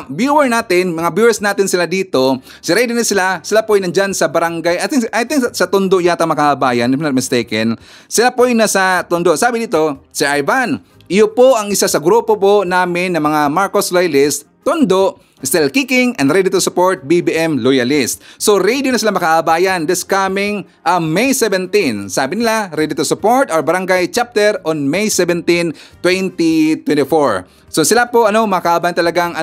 viewer natin, mga viewers natin sila dito. Si ready na sila po yung nandyan sa barangay. I think sa Tondo yata makabayan, if not mistaken. Sila po yung nasa Tondo. Sabi dito, Sir Ivan, iyo po ang isa sa grupo po namin ng mga Marcos Loyalist, Tondo, still kicking and ready to support BBM Loyalist. So ready na sila makabayan this coming May 17. Sabi nila, ready to support our barangay chapter on May 17, 2024. So sila po makabayan talagang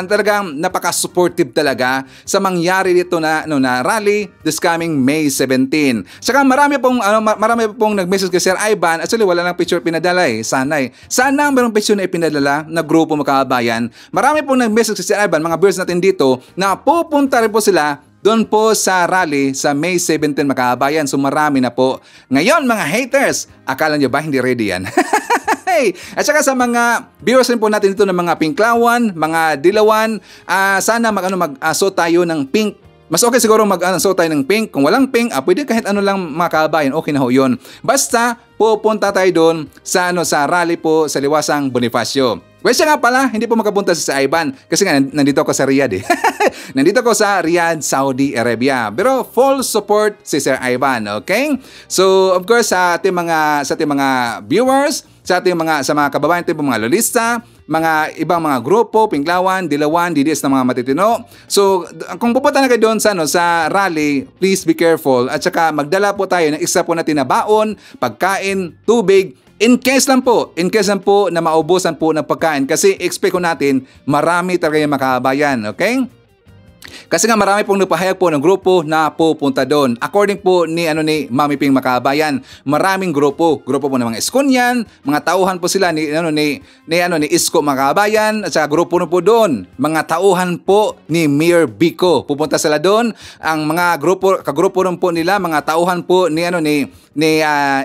talagang napaka-supportive talaga sa mangyari dito na rally this coming May 17. Saka marami pong nag-message kay Sir Ivan. Actually wala lang picture pinadala eh. Sana mayroong picture na ipinadala na grupo makabayan. Marami pong nag-message kay Sir Ivan, mga viewers natin dito na pupunta rin po sila doon po sa rally sa May 17 makabayan. So marami na po. Ngayon mga haters, akala nyo ba hindi ready yan? At saka sa mga viewers rin po natin dito ng mga Pinklawan, mga Dilawan, sana mag-suot tayo ng pink. Mas okay siguro mag-suot tayo ng pink. Kung walang pink, pwede kahit ano lang mga kabayan, okay na ho yun. Basta pupunta tayo doon sa sa rally po sa Liwasang Bonifacio. Well, siya nga pala, hindi po makapunta si Ivan kasi nga nandito ako sa Riyadh eh. Nandito ako sa Riyadh, Saudi Arabia. Pero full support si Sir Ivan, okay? So, of course, sa ating mga viewers, sa mga kababayan, ating mga lolista, mga ibang mga grupo, Pinglawan, Dilawan, DDS na mga matitino. So, kung pupunta na kayo doon sa rally, please be careful. At saka magdala po tayo ng isa po natin na baon, pagkain, tubig, in case lang po na maubusan po ng pagkain kasi expect ko natin marami talaga yung makabayan, okay? Kasi nga marami pong napahayag po ng grupo na pupunta doon. According po ni Mami Ping Makabayan, maraming grupo po ng mga Iskonyan, mga tauhan po sila ni Isko Makabayan at saka grupo na po doon. Mga tauhan po ni Mayor Bico. Pupunta sila doon. Ang mga kagrupo rin po nila, mga tauhan po ni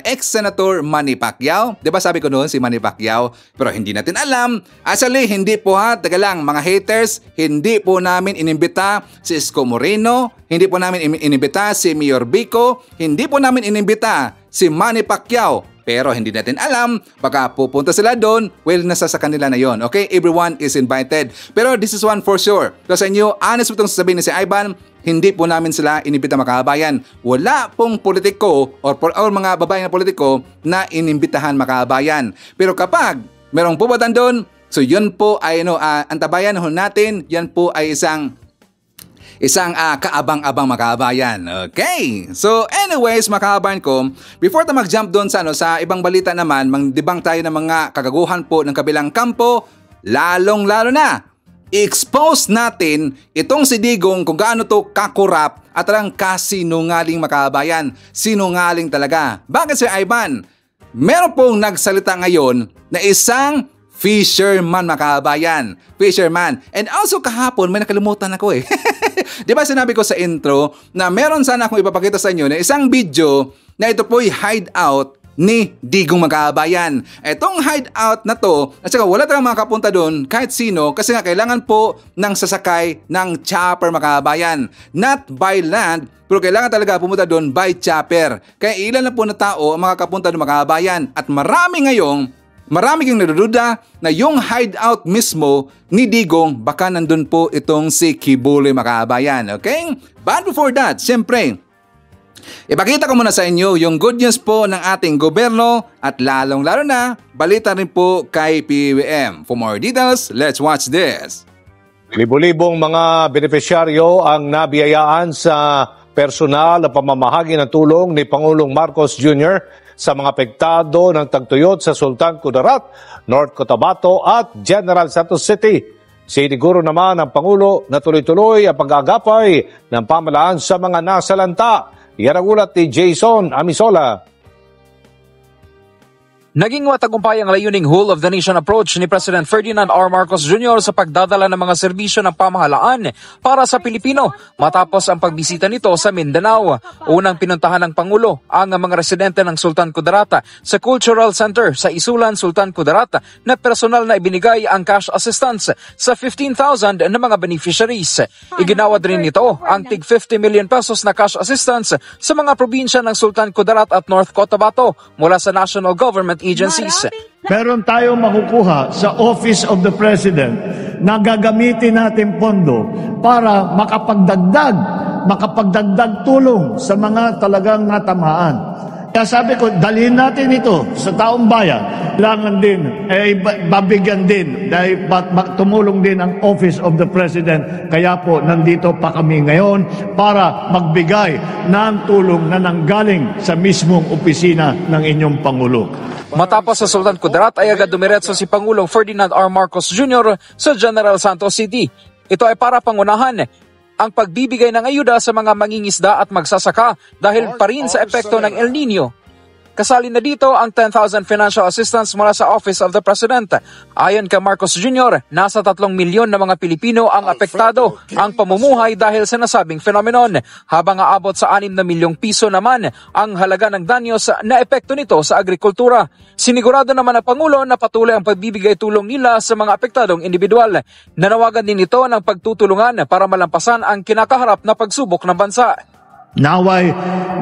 ex-Senator Manny Pacquiao. 'Di ba sabi ko noon si Manny Pacquiao? Pero hindi natin alam. Actually, hindi po taga lang mga haters, hindi po namin inimbita si Isko Moreno, hindi po namin inimbita si Mayor Bico, hindi po namin inimbita si Manny Pacquiao. Pero hindi natin alam, baka pupunta sila doon, well, nasa sa kanila na yon. Okay, everyone is invited. Pero this is one for sure. Kasi inyo, honest po itong sasabihin ni si Ivan, hindi po namin sila inimbita makabayan. Wala pong politiko or mga babae na politiko na inimbitahan makabayan. Pero kapag merong pupuntan doon, so yun po ay antabayan natin, yan po ay isang kaabang-abang makabayan. Okay. So anyways, makabayan ko, before tayo mag-jump doon sa ibang balita naman, mangdibang tayo ng mga kagaguhan po ng kabilang kampo, lalong-lalo na expose natin itong si Digong kung gaano to kakurap at lang kasinungaling makabayan. Sinungaling talaga. Bakit Sir Ivan? Meron pong nagsalita ngayon na isang fisherman makabayan. Fisherman. And also kahapon, may nakalimutan ako eh. Di ba sinabi ko sa intro na meron sana akong ipapakita sa inyo na isang video na ito po'y hideout ni Digong Makabayan. Itong hideout na to, at saka wala talagang makapunta doon kahit sino kasi nga kailangan po ng sasakay ng chopper Makabayan. Not by land, pero kailangan talaga pumunta doon by chopper. Kaya ilan na po na tao ang makakapunta doon Makabayan. At marami kang nadududa na yung hideout mismo ni Digong baka nandun po itong si Kibuli Makabayan. Okay? But before that, siyempre, ipakita ko muna sa inyo yung good news po ng ating gobyerno at lalong-lalo na balita rin po kay PBBM. For more details, let's watch this. Libo-libong mga benepisyaryo ang nabiyayaan sa personal na pamamahagi ng tulong ni Pangulong Marcos Jr. sa mga apektado ng tagtuyot sa Sultan Kudarat, North Cotabato at General Santos City. Siniguro naman ng Pangulo na tuloy-tuloy ang pag-aagapay ng pamahalaan sa mga nasalanta. Yan ang ulat ni Jason Amisola. Naging matagumpay ang layuning whole of the nation approach ni President Ferdinand R. Marcos Jr. sa pagdadala ng mga serbisyo ng pamahalaan para sa Pilipino matapos ang pagbisita nito sa Mindanao. Unang pinuntahan ng Pangulo ang mga residente ng Sultan Kudarat sa Cultural Center sa Isulan, Sultan Kudarat na personal na ibinigay ang cash assistance sa 15,000 na mga beneficiaries. Iginawad rin nito ang tig 50 million pesos na cash assistance sa mga probinsya ng Sultan Kudarat at North Cotabato mula sa national government agencies. Meron tayong makukuha sa Office of the President na gagamitin natin pondo para makapagdagdag tulong sa mga talagang natamaan. Kaya sabi ko, dalhin natin ito sa taong bayan. Kailangan din, babigyan din, dahil tumulong din ang Office of the President. Kaya po, nandito pa kami ngayon para magbigay ng tulong na nanggaling sa mismong opisina ng inyong Pangulo. Matapos sa Sultan Kudarat ay agad dumiretso si Pangulong Ferdinand R. Marcos Jr. sa General Santos City. Ito ay para pangunahan ang pagbibigay ng ayuda sa mga mangingisda at magsasaka dahil pa rin sa epekto ng El Nino. Kasali na dito ang 10,000 financial assistance mula sa Office of the President. Ayon kay Marcos Jr., nasa 3 milyon na mga Pilipino ang apektado ang pamumuhay dahil sa nasabing phenomenon, habang aabot sa 6 na milyong piso naman ang halaga ng danyos na epekto nito sa agrikultura. Sinigurado naman ng Pangulo na patuloy ang pagbibigay tulong nila sa mga apektadong individual. Nanawagan din ito ng pagtutulungan para malampasan ang kinakaharap na pagsubok ng bansa. Naway,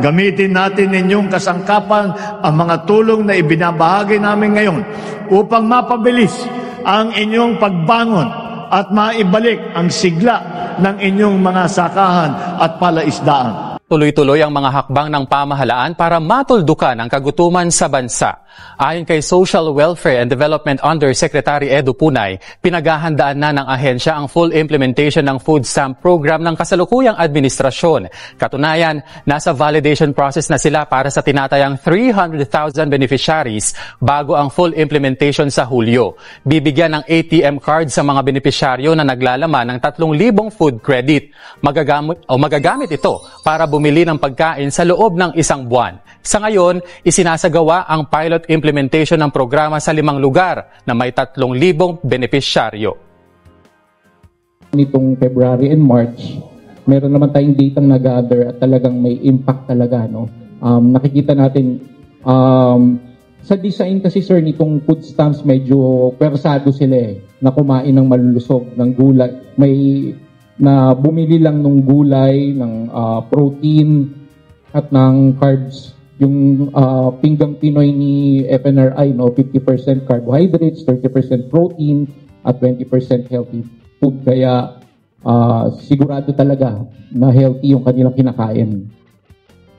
gamitin natin inyong kasangkapan ang mga tulong na ibinabahagi namin ngayon upang mapabilis ang inyong pagbangon at maibalik ang sigla ng inyong mga sakahan at palaisdaan. Tuloy-tuloy ang mga hakbang ng pamahalaan para matuldukan ang kagutuman sa bansa. Ayon kay Social Welfare and Development Undersecretary Edu Punay, pinaghahandaan na ng ahensya ang full implementation ng food stamp program ng kasalukuyang administrasyon. Katunayan, nasa validation process na sila para sa tinatayang 300,000 beneficiaries bago ang full implementation sa Hulyo. Bibigyan ng ATM card sa mga benepisyaryo na naglalaman ng 3,000 food credit. Magagamit ito para bumili ng pagkain sa loob ng isang buwan. Sa ngayon, isinasagawa ang pilot implementation ng programa sa 5 lugar na may 3,000 benepisyaryo. Nitong February and March, meron naman tayong data na-gather at talagang may impact talaga. No? Nakikita natin, sa design kasi sir, nitong food stamps medyo persado sila na kumain ng malulusog, ng gulay. Na bumili lang ng gulay, ng protein at ng carbs. Yung pinggang Pinoy ni FNRI, no, 50% carbohydrates, 30% protein, at 20% healthy food. Kaya sigurado talaga na healthy yung kanilang kinakain.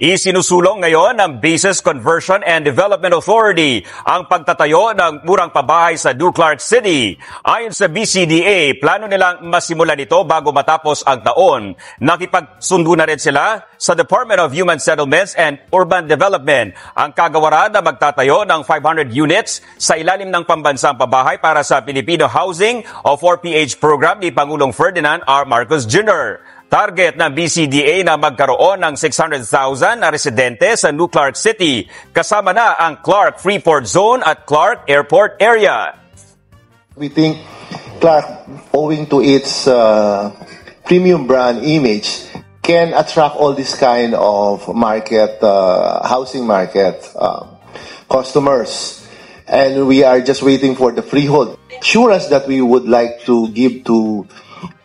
Isinusulong ngayon ng Bases Conversion and Development Authority ang pagtatayo ng murang pabahay sa New Clark City. Ayon sa BCDA, plano nilang masimulan ito bago matapos ang taon. Nakipagsundo na rin sila sa Department of Human Settlements and Urban Development ang kagawaran na magtatayo ng 500 units sa ilalim ng pambansang pabahay para sa Filipino Housing o 4PH program ni Pangulong Ferdinand R. Marcos Jr. Target ng BCDA na magkaroon ng 600,000 na residente sa New Clark City, kasama na ang Clark Freeport Zone at Clark Airport area. We think Clark, owing to its premium brand image, can attract all this kind of market, housing market customers. And we are just waiting for the freehold. Assurance that we would like to give to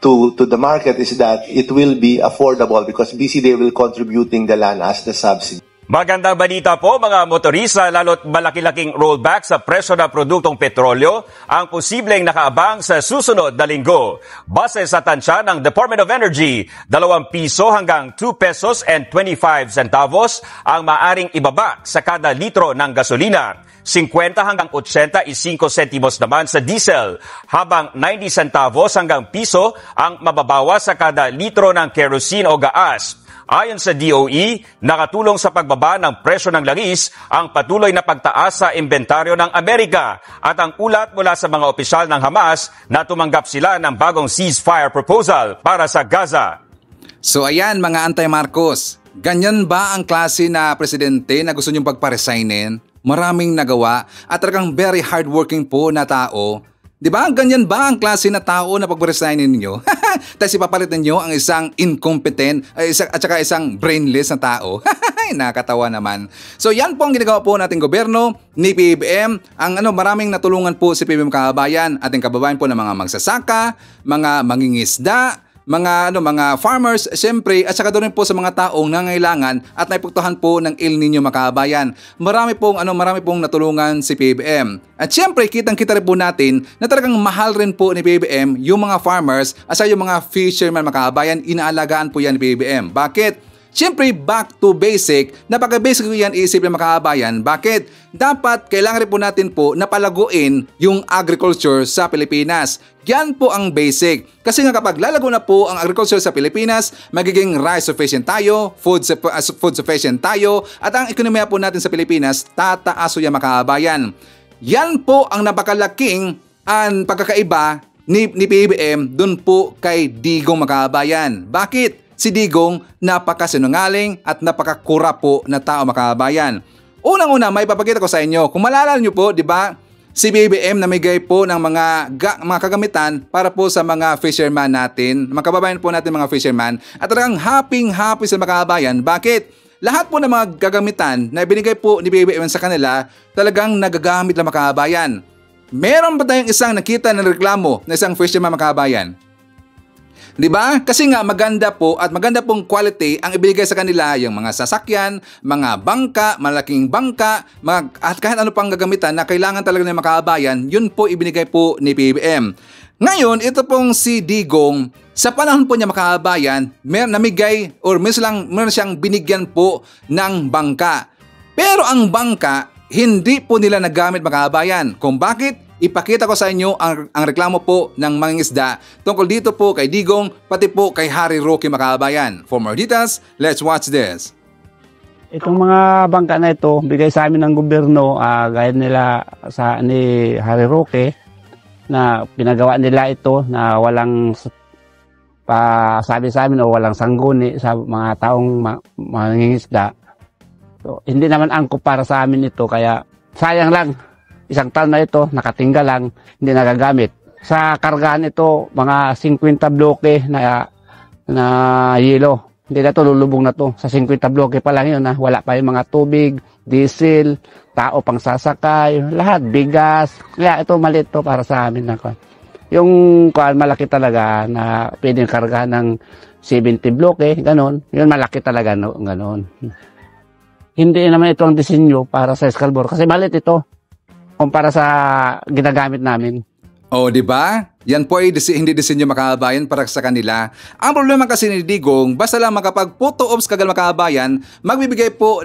the market is that it will be affordable because BCDA will contributing the land as the subsidy. Magandang balita po mga motorista, lalo't malaki-laking rollback sa presyo ng produktong petrolyo ang posibleng nakaabang sa susunod na linggo. Base sa tansya ng Department of Energy, 2 piso hanggang 2 pesos and 25 centavos ang maaring ibaba sa kada litro ng gasolina. 50 hanggang 85 sentimos naman sa diesel, habang 90 centavos hanggang piso ang mababawa sa kada litro ng kerosene o gaas. Ayon sa DOE, nakatulong sa pagbaba ng presyo ng langis ang patuloy na pagtaas sa inventaryo ng Amerika at ang ulat mula sa mga opisyal ng Hamas na tumanggap sila ng bagong ceasefire proposal para sa Gaza. So ayan mga anti-Marcos, ganyan ba ang klase na presidente na gusto niyong pagparesignin? Maraming nagawa at talagang very hardworking po na tao. Di ba? Ganyan ba ang klase na tao na pagparesignin ninyo? Tapos ipapalit ninyo ang isang incompetent at saka isang brainless na tao. Nakakatawa naman. So yan po ang ginagawa po nating gobyerno ni PBBM. Maraming natulungan po si PBBM kababayan, ating kababayan po ng mga magsasaka, mga mangingisda, mga farmers, siyempre, at saka doon po sa mga taong nangailangan at naipuktuhan po ng El Nino makabayan. Marami pong natulungan si PBBM. At siyempre, kitang-kita rin po natin na talagang mahal rin po ni PBBM yung mga farmers at saka yung mga fisherman makabayan, inaalagaan po yan ni PBBM. Bakit? Siyempre, back to basic, napaka-basic ko yan iisip ng mga kababayan. Bakit? Dapat, kailangan rin po natin po napalaguin yung agriculture sa Pilipinas. Yan po ang basic. Kasi nga kapag lalago na po ang agriculture sa Pilipinas, magiging rice sufficient tayo, food sufficient tayo, at ang ekonomiya po natin sa Pilipinas, tataas po yan mga kababayan. Yan po ang napakalaking pagkakaiba ni PBBM dun po kay Digong mga kababayan. Bakit? Si Digong napakasinungaling at napakakura po na tao makabayan. Unang-una, may papakita ko sa inyo. Kung malala nyo po, di ba, si BBM namigay po ng mga kagamitan para po sa mga fisherman natin, mga kababayan po natin mga fisherman, at talagang happy sa mga kababayan. Bakit? Lahat po ng mga gagamitan na binigay po ni BBM sa kanila, talagang nagagamit lang mga kababayan. Meron ba tayong isang nakita na reklamo na isang fisherman mga kababayan? Di ba? Kasi nga maganda po at maganda pong quality ang ibigay sa kanila yung mga sasakyan, mga bangka, malaking bangka, at kahit ano pang gagamitan na kailangan talaga ng makaabayan, yun po ibinigay po ni PBBM. Ngayon, ito pong si Digong, sa panahon po niya makaabayan, namigay or meron siyang binigyan po ng bangka. Pero ang bangka, hindi po nila nagamit makaabayan. Kung bakit? Ipakita ko sa inyo ang reklamo po ng mangingisda tungkol dito po kay Digong pati po kay Harry Roque makaabayan. For more details, let's watch this. Itong mga bangka na ito, bigay sa amin ng gobyerno, gaya nila sa ni Harry Roque, na pinagawa nila ito na walang pasabi sa amin o walang sangguni sa mga taong mangingisda. So, hindi naman angkop para sa amin ito, kaya sayang lang. Isang taon na ito, nakatingga lang, hindi nagagamit. Sa kargahan ito, mga 50 bloke na yelo. Hindi na ito, lulubog na ito. Sa 50 bloke pa lang yun, wala pa yung mga tubig, diesel, tao pang sasakay, lahat, bigas. Kaya ito, maliit to para sa amin. Yung malaki talaga na pwedeng kargahan ng 70 bloke, ganun. Yun, malaki talaga, ganun. Hindi naman ito ang disenyo para sa Excalibur kasi maliit ito kumpara sa ginagamit namin. Oh, di ba? Yan po ay hindi disenyo makaabayan para sa kanila. Ang problema kasi ni Digong, basta lang makapag photo ops kagal makaabayan, magbibigay po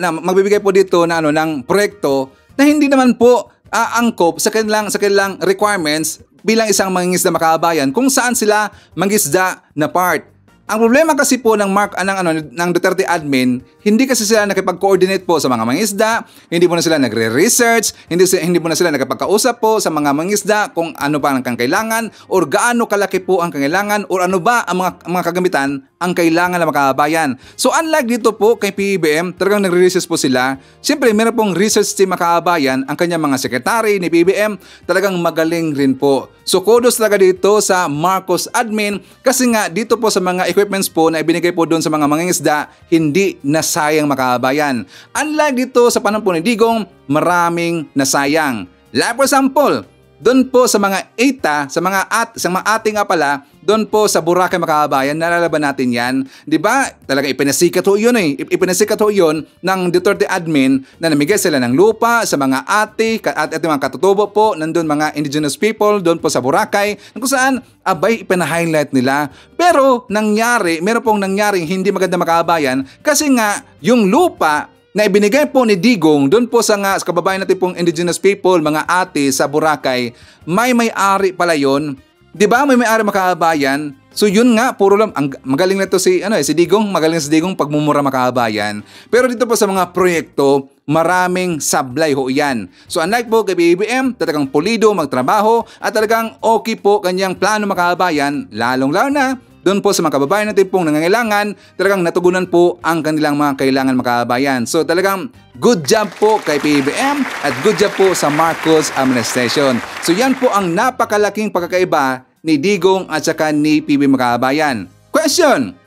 dito na ng proyekto na hindi naman po angkop sa kanilang requirements bilang isang mangingisda makaabayan kung saan sila mangisda na part. Ang problema kasi po ng ng Duterte admin, hindi kasi sila nakipag-coordinate po sa mga mangisda, hindi po na sila nagre-research, hindi po na sila nakapagkausap po sa mga mangisda kung ano pa ang kailangan or gaano kalaki po ang kailangan or ano ba ang mga kagamitan ang kailangan ng makaabayan. So unlike dito po kay PBBM, talagang nagre-research po sila. Siyempre, meron pong research team makaabayan, ang kanyang mga sekretary ni PBBM, talagang magaling rin po. So kudos talaga dito sa Marcos admin kasi nga dito po sa mga equipments po na ibinigay po doon sa mga mangingisda, hindi nasayang makaabayan. Unlike dito sa panahon po ni Digong, maraming nasayang. Like for example, doon po sa mga ETA, sa mga ating pala, doon po sa Boracay makaabayan, nalalaban natin yan. Di ba? Talaga ipinasikat ho yun Ipinasikat ho yun ng Duterte admin na namigay sila ng lupa sa mga ati at mga katutubo po, nandun mga indigenous people, doon po sa Boracay, kung saan, ipina-highlight nila. Pero, meron pong nangyaring hindi maganda makaabayan kasi nga, yung lupa na ibinigay po ni Digong doon po sa kababayan natin pong indigenous people, mga ate sa Boracay, may-ari pala yun. Di ba? May may-ari makaabayan. So yun nga, puro lang, magaling na to si Digong, magaling si Digong pagmumura makaabayan. Pero dito po sa mga proyekto, maraming sablay ho yan. So unlike po kay BBM, talagang pulido magtrabaho at talagang okay po kanyang plano makaabayan, lalong-lalo na doon po sa mga kababayan natin pong nangangailangan, talagang natugunan po ang kanilang mga kailangan makaabayan. So talagang good job po kay PBBM at good job po sa Marcos administration. So yan po ang napakalaking pagkakaiba ni Digong at saka ni PBBM makaabayan. Question!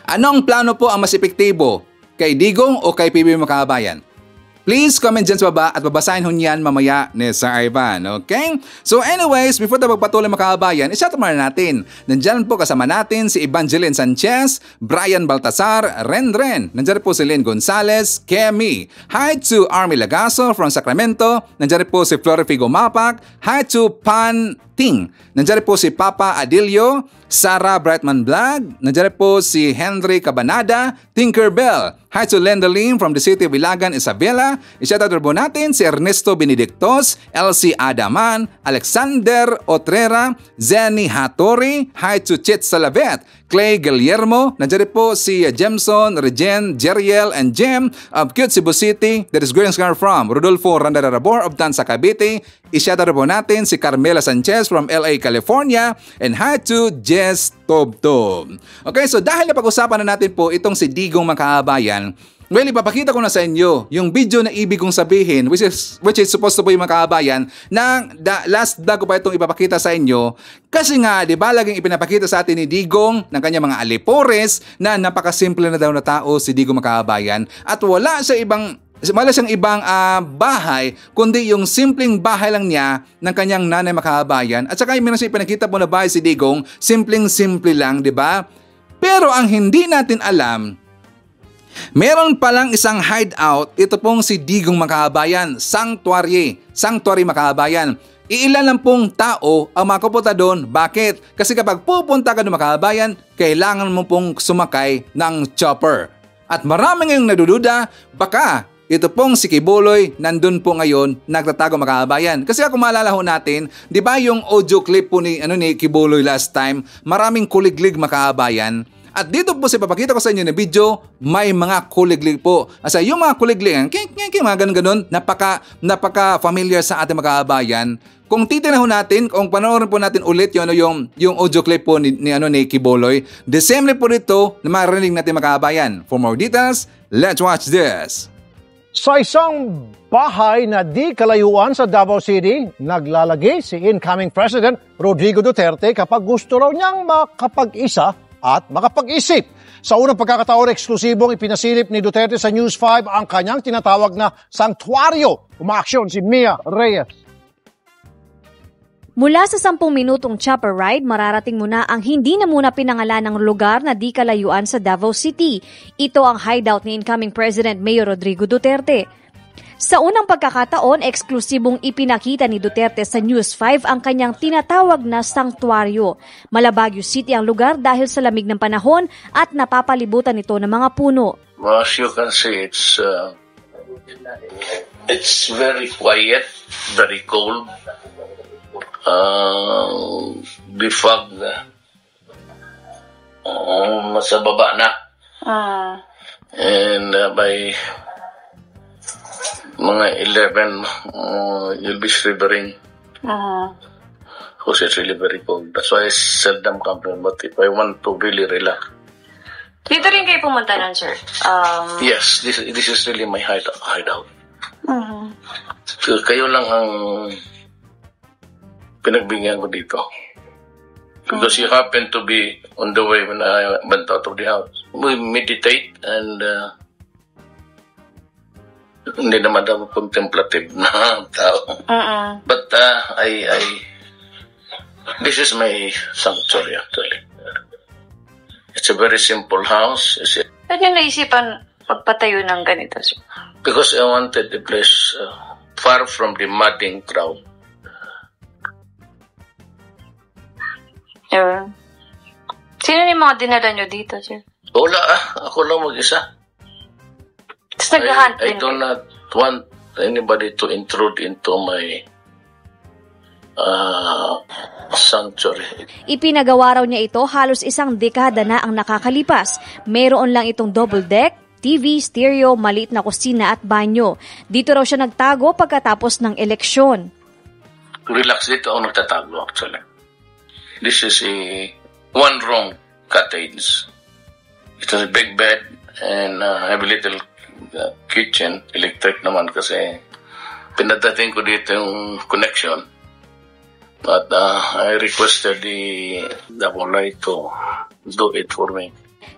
Anong plano po ang mas epektibo? Kay Digong o kay PBBM makaabayan? Please comment dyan sa baba at babasahin ho niyan mamaya ni Sir Ivan, okay? So anyways, before tayo magpatuloy makaabayan, i-shoutout muna natin. Nandyan po kasama natin si Evangeline Sanchez, Brian Baltasar, Ren. Nandyan po si Lynn Gonzalez, Kemi. Hi to Army Lagaso from Sacramento. Nandyan po si Flore Figo Mapak. Hi to Pan Ting. Nandiyan po si Papa Adilio, Sarah Brightman Vlog. Nandiyan po si Henry Cabanada, Tinkerbell. Hi to Lenda Lim from the city of Ilagan, Isabela. I-shoutout po natin si Ernesto Benedictos, Elsie Adaman, Alexander Otrera, Zenny Hattori. Hi to Chet Salavet, Clay Guillermo. Nandiyan po si Jemson, Regen, Jeriel, and Jem of Cute Cebu City. That is greetings from Rodolfo Randarabor of Tansa Cavite. I-shoutout po natin si Carmela Sanchez from LA, California. And hi to Jess Tobtob. Okay, so dahil napag-usapan na natin po itong si Digong makaabayan, well, ipapakita ko na sa inyo yung video na ibig kong sabihin, which is supposed to be yung makaabayan, na last vlog ko pa itong ipapakita sa inyo. Kasi nga, di ba, laging ipinapakita sa atin ni Digong ng kanyang mga alipores na napakasimple na daw na tao si Digong makaabayan at wala sa ibang wala siyang ibang bahay, kundi yung simpleng bahay lang niya ng kanyang nanay mga kababayan. At saka yung pinakita po na bahay si Digong, simpleng-simple lang, di ba? Pero ang hindi natin alam, meron palang isang hideout, ito pong si Digong mga kababayan, sanctuary mga kababayan. Iilan lang pong tao ang makapunta doon. Bakit? Kasi kapag pupunta ka doon mga kababayan, kailangan mo pong sumakay ng chopper. At marami ngayong nadududa, baka ito pong si Kibuloy nandun po ngayon nagtatago mga kababayan. Kasi kung maalala ho natin, di ba yung audio clip po ni Kibuloy last time, maraming kuliglig mga kababayan. At dito po papakita ko sa inyo na video, may mga kuliglig po. Asa yung mga kuliglig, mga ganun-ganun, napaka-familiar sa ating mga kababayan. Kung titinahon natin, kung panoorin po natin ulit yung audio clip po ni Kibuloy, the same po dito na marinig natin mga kababayan. For more details, let's watch this. Sa isang bahay na di kalayuan sa Davao City, naglalagay si incoming President Rodrigo Duterte kapag gusto raw niyang makapag-isa at makapag-isip. Sa unang pagkakataon, eksklusibong ipinasilip ni Duterte sa News 5 ang kanyang tinatawag na sanktuaryo. Umaaksyon si Mia Reyes. Mula sa 10 minutong chopper ride, mararating mo na ang hindi na muna pinangalan ng lugar na di kalayuan sa Davao City. Ito ang hideout ni incoming President Mayor Rodrigo Duterte. Sa unang pagkakataon, eksklusibong ipinakita ni Duterte sa News 5 ang kanyang tinatawag na sanktuaryo. Malabagyo City ang lugar dahil sa lamig ng panahon at napapalibutan ito ng mga puno. As you can see, it's very quiet, very cold. The fog sa baba na. And by mga 11, you'll be shivering. Because it's really very cold. That's why I seldom come here. But if I want to really relax. Dito rin kayo pumunta nun, sir? Yes, this is really my hideout. So, kayo lang ang pinagbigyan ko dito. Because you happen to be on the way when I went out of the house. We meditate and hindi naman ako contemplative na tao. But this is my sanctuary actually. It's a very simple house. Saan yung naisipan magpatayo ng ganito? Because I wanted a place far from the madding crowd. Sino yung mga dinala nyo dito, sir? Wala ako lang mag-isa. I do not want anybody to intrude into my sanctuary. Ipinagawa raw niya ito halos 1 dekada na ang nakakalipas. Mayroon lang itong double deck, TV, stereo, maliit na kusina at banyo. Dito raw siya nagtago pagkatapos ng eleksyon. Relax dito ako nagtatago actually. This is a one-room cottage. It has a big bed and I have a little kitchen, electric naman kasi pinadating ko dito yung connection. But I requested the owner to do it for me.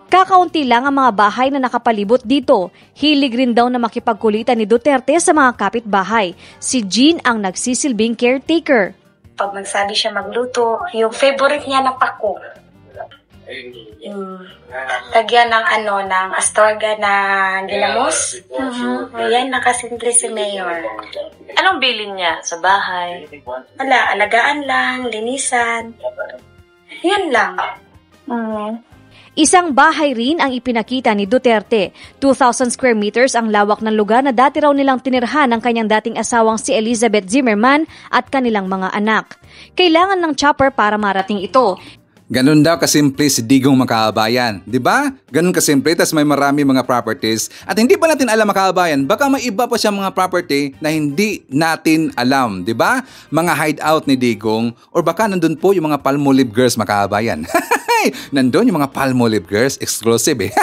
Kakaunti lang ang mga bahay na nakapalibot dito. Hilig rin daw na makipagkulitan ni Duterte sa mga kapitbahay. Si Jean ang nagsisilbing caretaker. Pag magsabi siya magluto, yung favorite niya na pako. Lagyan ng astorga na ginamos. Ayan, nakasimple si Mayor. Anong bilin niya sa bahay? Wala, alagaan lang, linisan. Yan lang. Isang bahay rin ang ipinakita ni Duterte. 2,000 square meters ang lawak ng lugar na dati raw nilang tinirhan ng kanyang dating asawang si Elizabeth Zimmerman at kanilang mga anak. Kailangan ng chopper para marating ito. Ganun daw kasimple si Digong mga kababayan. Diba? Ganun kasimple, tas may marami mga properties. At hindi pa natin alam mga kababayan, baka may iba pa siya mga property na hindi natin alam. Diba? Mga hideout ni Digong. Or baka nandun po yung mga Palmolive girls mga kababayan. Nandun yung mga Palmolive girls, exclusive eh.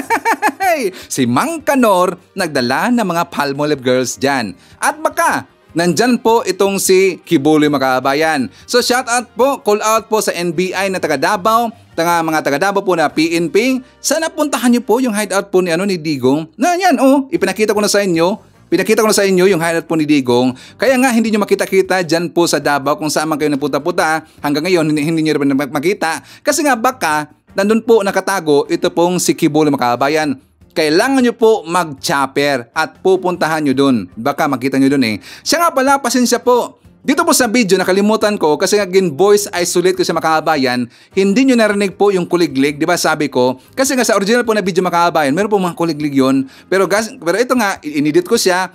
Si Mang Kanor nagdala ng mga Palmolive girls dyan. At baka nandyan po itong si Kibuloy mga kababayan. So shout out po, call out po sa NBI na taga Davao, mga taga Davao po na PNP. Sana puntahan niyo po yung hideout po ni Digong. Na yan ipinakita ko na sa inyo. Pinakita ko na sa inyo yung highlight po ni Digong. Kaya nga hindi nyo makita-kita dyan po sa Davao kung saan man kayo napunta-punta. Hanggang ngayon hindi nyo rin makita. Kasi nga baka nandun po nakatago ito pong si Kibuloy mga kababayan. Kailangan nyo po mag-chopper at pupuntahan nyo dun. Baka makita nyo dun eh. Siya nga pala, pasensya po. Dito po sa video, nakalimutan ko kasi nga voice isolate ko sa makabayan, hindi nyo narinig po yung kuliglig, di ba sabi ko? Kasi nga sa original po na video makabayan, meron po mga kuliglig yun. Pero ito nga, inedit ko siya,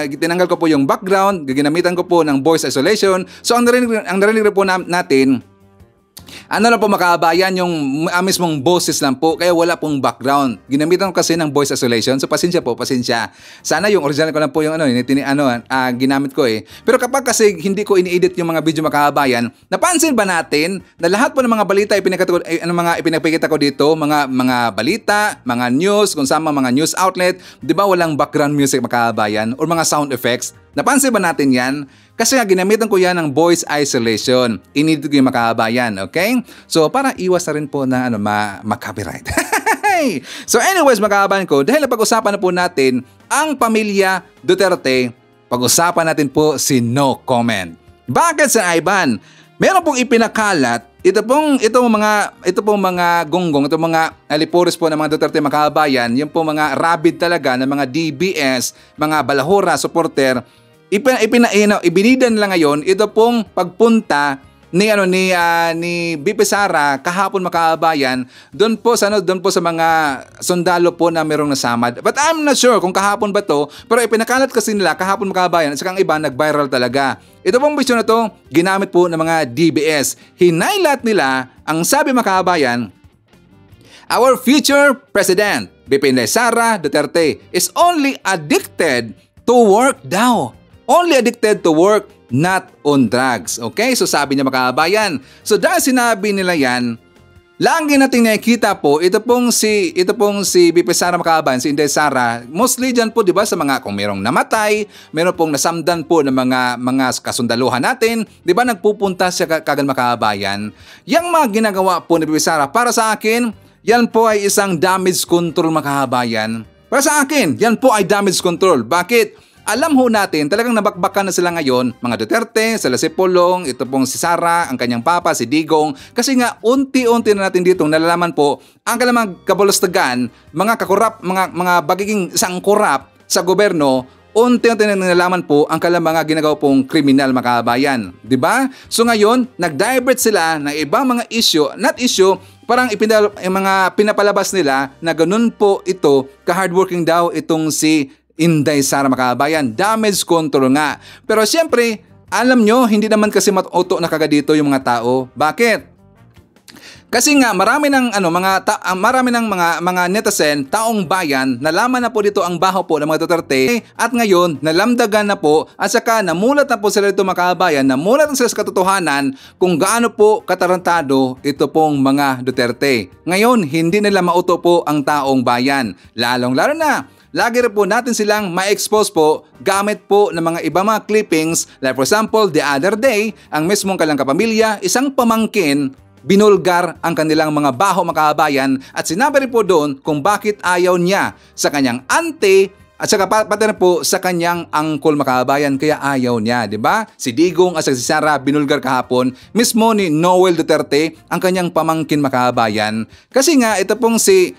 tinanggal ko po yung background, ginamitan ko po ng voice isolation. So ang narinig po natin, ano lang po makabayan, yung mismong boses lang po, kaya wala pong background. Ginamitan ko kasi ng voice isolation, so pasensya po, pasensya. Sana yung original ko lang po yung ginamit ko eh. Pero kapag kasi hindi ko ini-edit yung mga video makabayan, napansin ba natin na lahat po ng mga balita ipinapakita ko dito, mga balita, mga news, kung saan mga news outlet, di ba walang background music makabayan or mga sound effects? Napansin ba natin yan? Kasi nga ginamitan ko yan ng voice isolation. Inedit ko yung makabayan, okay? So para iwas na rin po na ma-copyright. So anyways makabayan ko, dahil napag-usapan na po natin ang pamilya Duterte, pag-usapan natin po si No Comment. Bakit sa Ivan? Meron pong ipinakalat ito pong mga gonggong, itong mga alipuris po ng mga Duterte makabayan, yung po mga rabid talaga ng mga DBS, mga balahura, supporter, ibinidan lang ngayon ito pong pagpunta ni BP Sara kahapon makabayan doon po sa mga sundalo po na merong nasamad. But I'm not sure kung kahapon ba to, pero ipinakalat kasi nila kahapon makabayan at saka ang iba nag-viral talaga. Ito pong video na to ginamit po ng mga DBS. Hinailat nila ang sabi makabayan, our future president BP Sara Duterte is only addicted to work daw. Only addicted to work, not on drugs. Okay? So sabi niya makabayan. So dahil sinabi nila yan, lagi nating nakikita po, ito pong si BP Sara makabayan, si Inday Sara, mostly dyan po, di ba, sa mga kung merong namatay, meron pong nasamdan po ng mga kasundaluhan natin, di ba, nagpupunta siya kagad makabayan. Yang mga ginagawa po ni BP Sara, para sa akin, yan po ay isang damage control makabayan. Para sa akin, yan po ay damage control. Bakit? Alam ho natin, talagang nabakbakan na sila ngayon, mga Duterte, sila si Pulong, ito pong si Sara, ang kanyang papa, si Digong. Kasi nga, unti-unti na natin dito nalalaman po, ang kalamang kabulastagan, mga mga bagiging isang korap sa gobyerno, unti-unti na nalalaman po ang kalamang mga ginagawa pong kriminal makabayan. Diba? So ngayon, nag-divert sila ng ibang mga issue, parang mga pinapalabas nila na ganun po ito, ka-hardworking daw itong si Inday Sara makabayan. Damage control nga. Pero siyempre, alam nyo, hindi naman kasi matuto na kagad dito yung mga tao. Bakit? Kasi nga marami ng mga netizen, taong bayan, nalaman na po dito ang baho po ng mga Duterte at ngayon nalamdagan na po at saka namulat na po sila dito makabayan, namulat na sila sa katotohanan kung gaano po katarantado ito pong mga Duterte. Ngayon, hindi nila mauto po ang taong bayan. Lalong-lalo na lagi rin po natin silang ma-expose po gamit po ng mga ibang mga clippings. Like for example, the other day, ang mismong kanilang kapamilya, isang pamangkin, binulgar ang kanilang mga baho makabayan at sinabi rin po doon kung bakit ayaw niya sa kanyang auntie at saka pati na po sa kanyang uncle makabayan kaya ayaw niya, di ba? Si Digong at si Sara binulgar kahapon mismo ni Noel Duterte ang kanyang pamangkin makabayan. Kasi nga ito pong si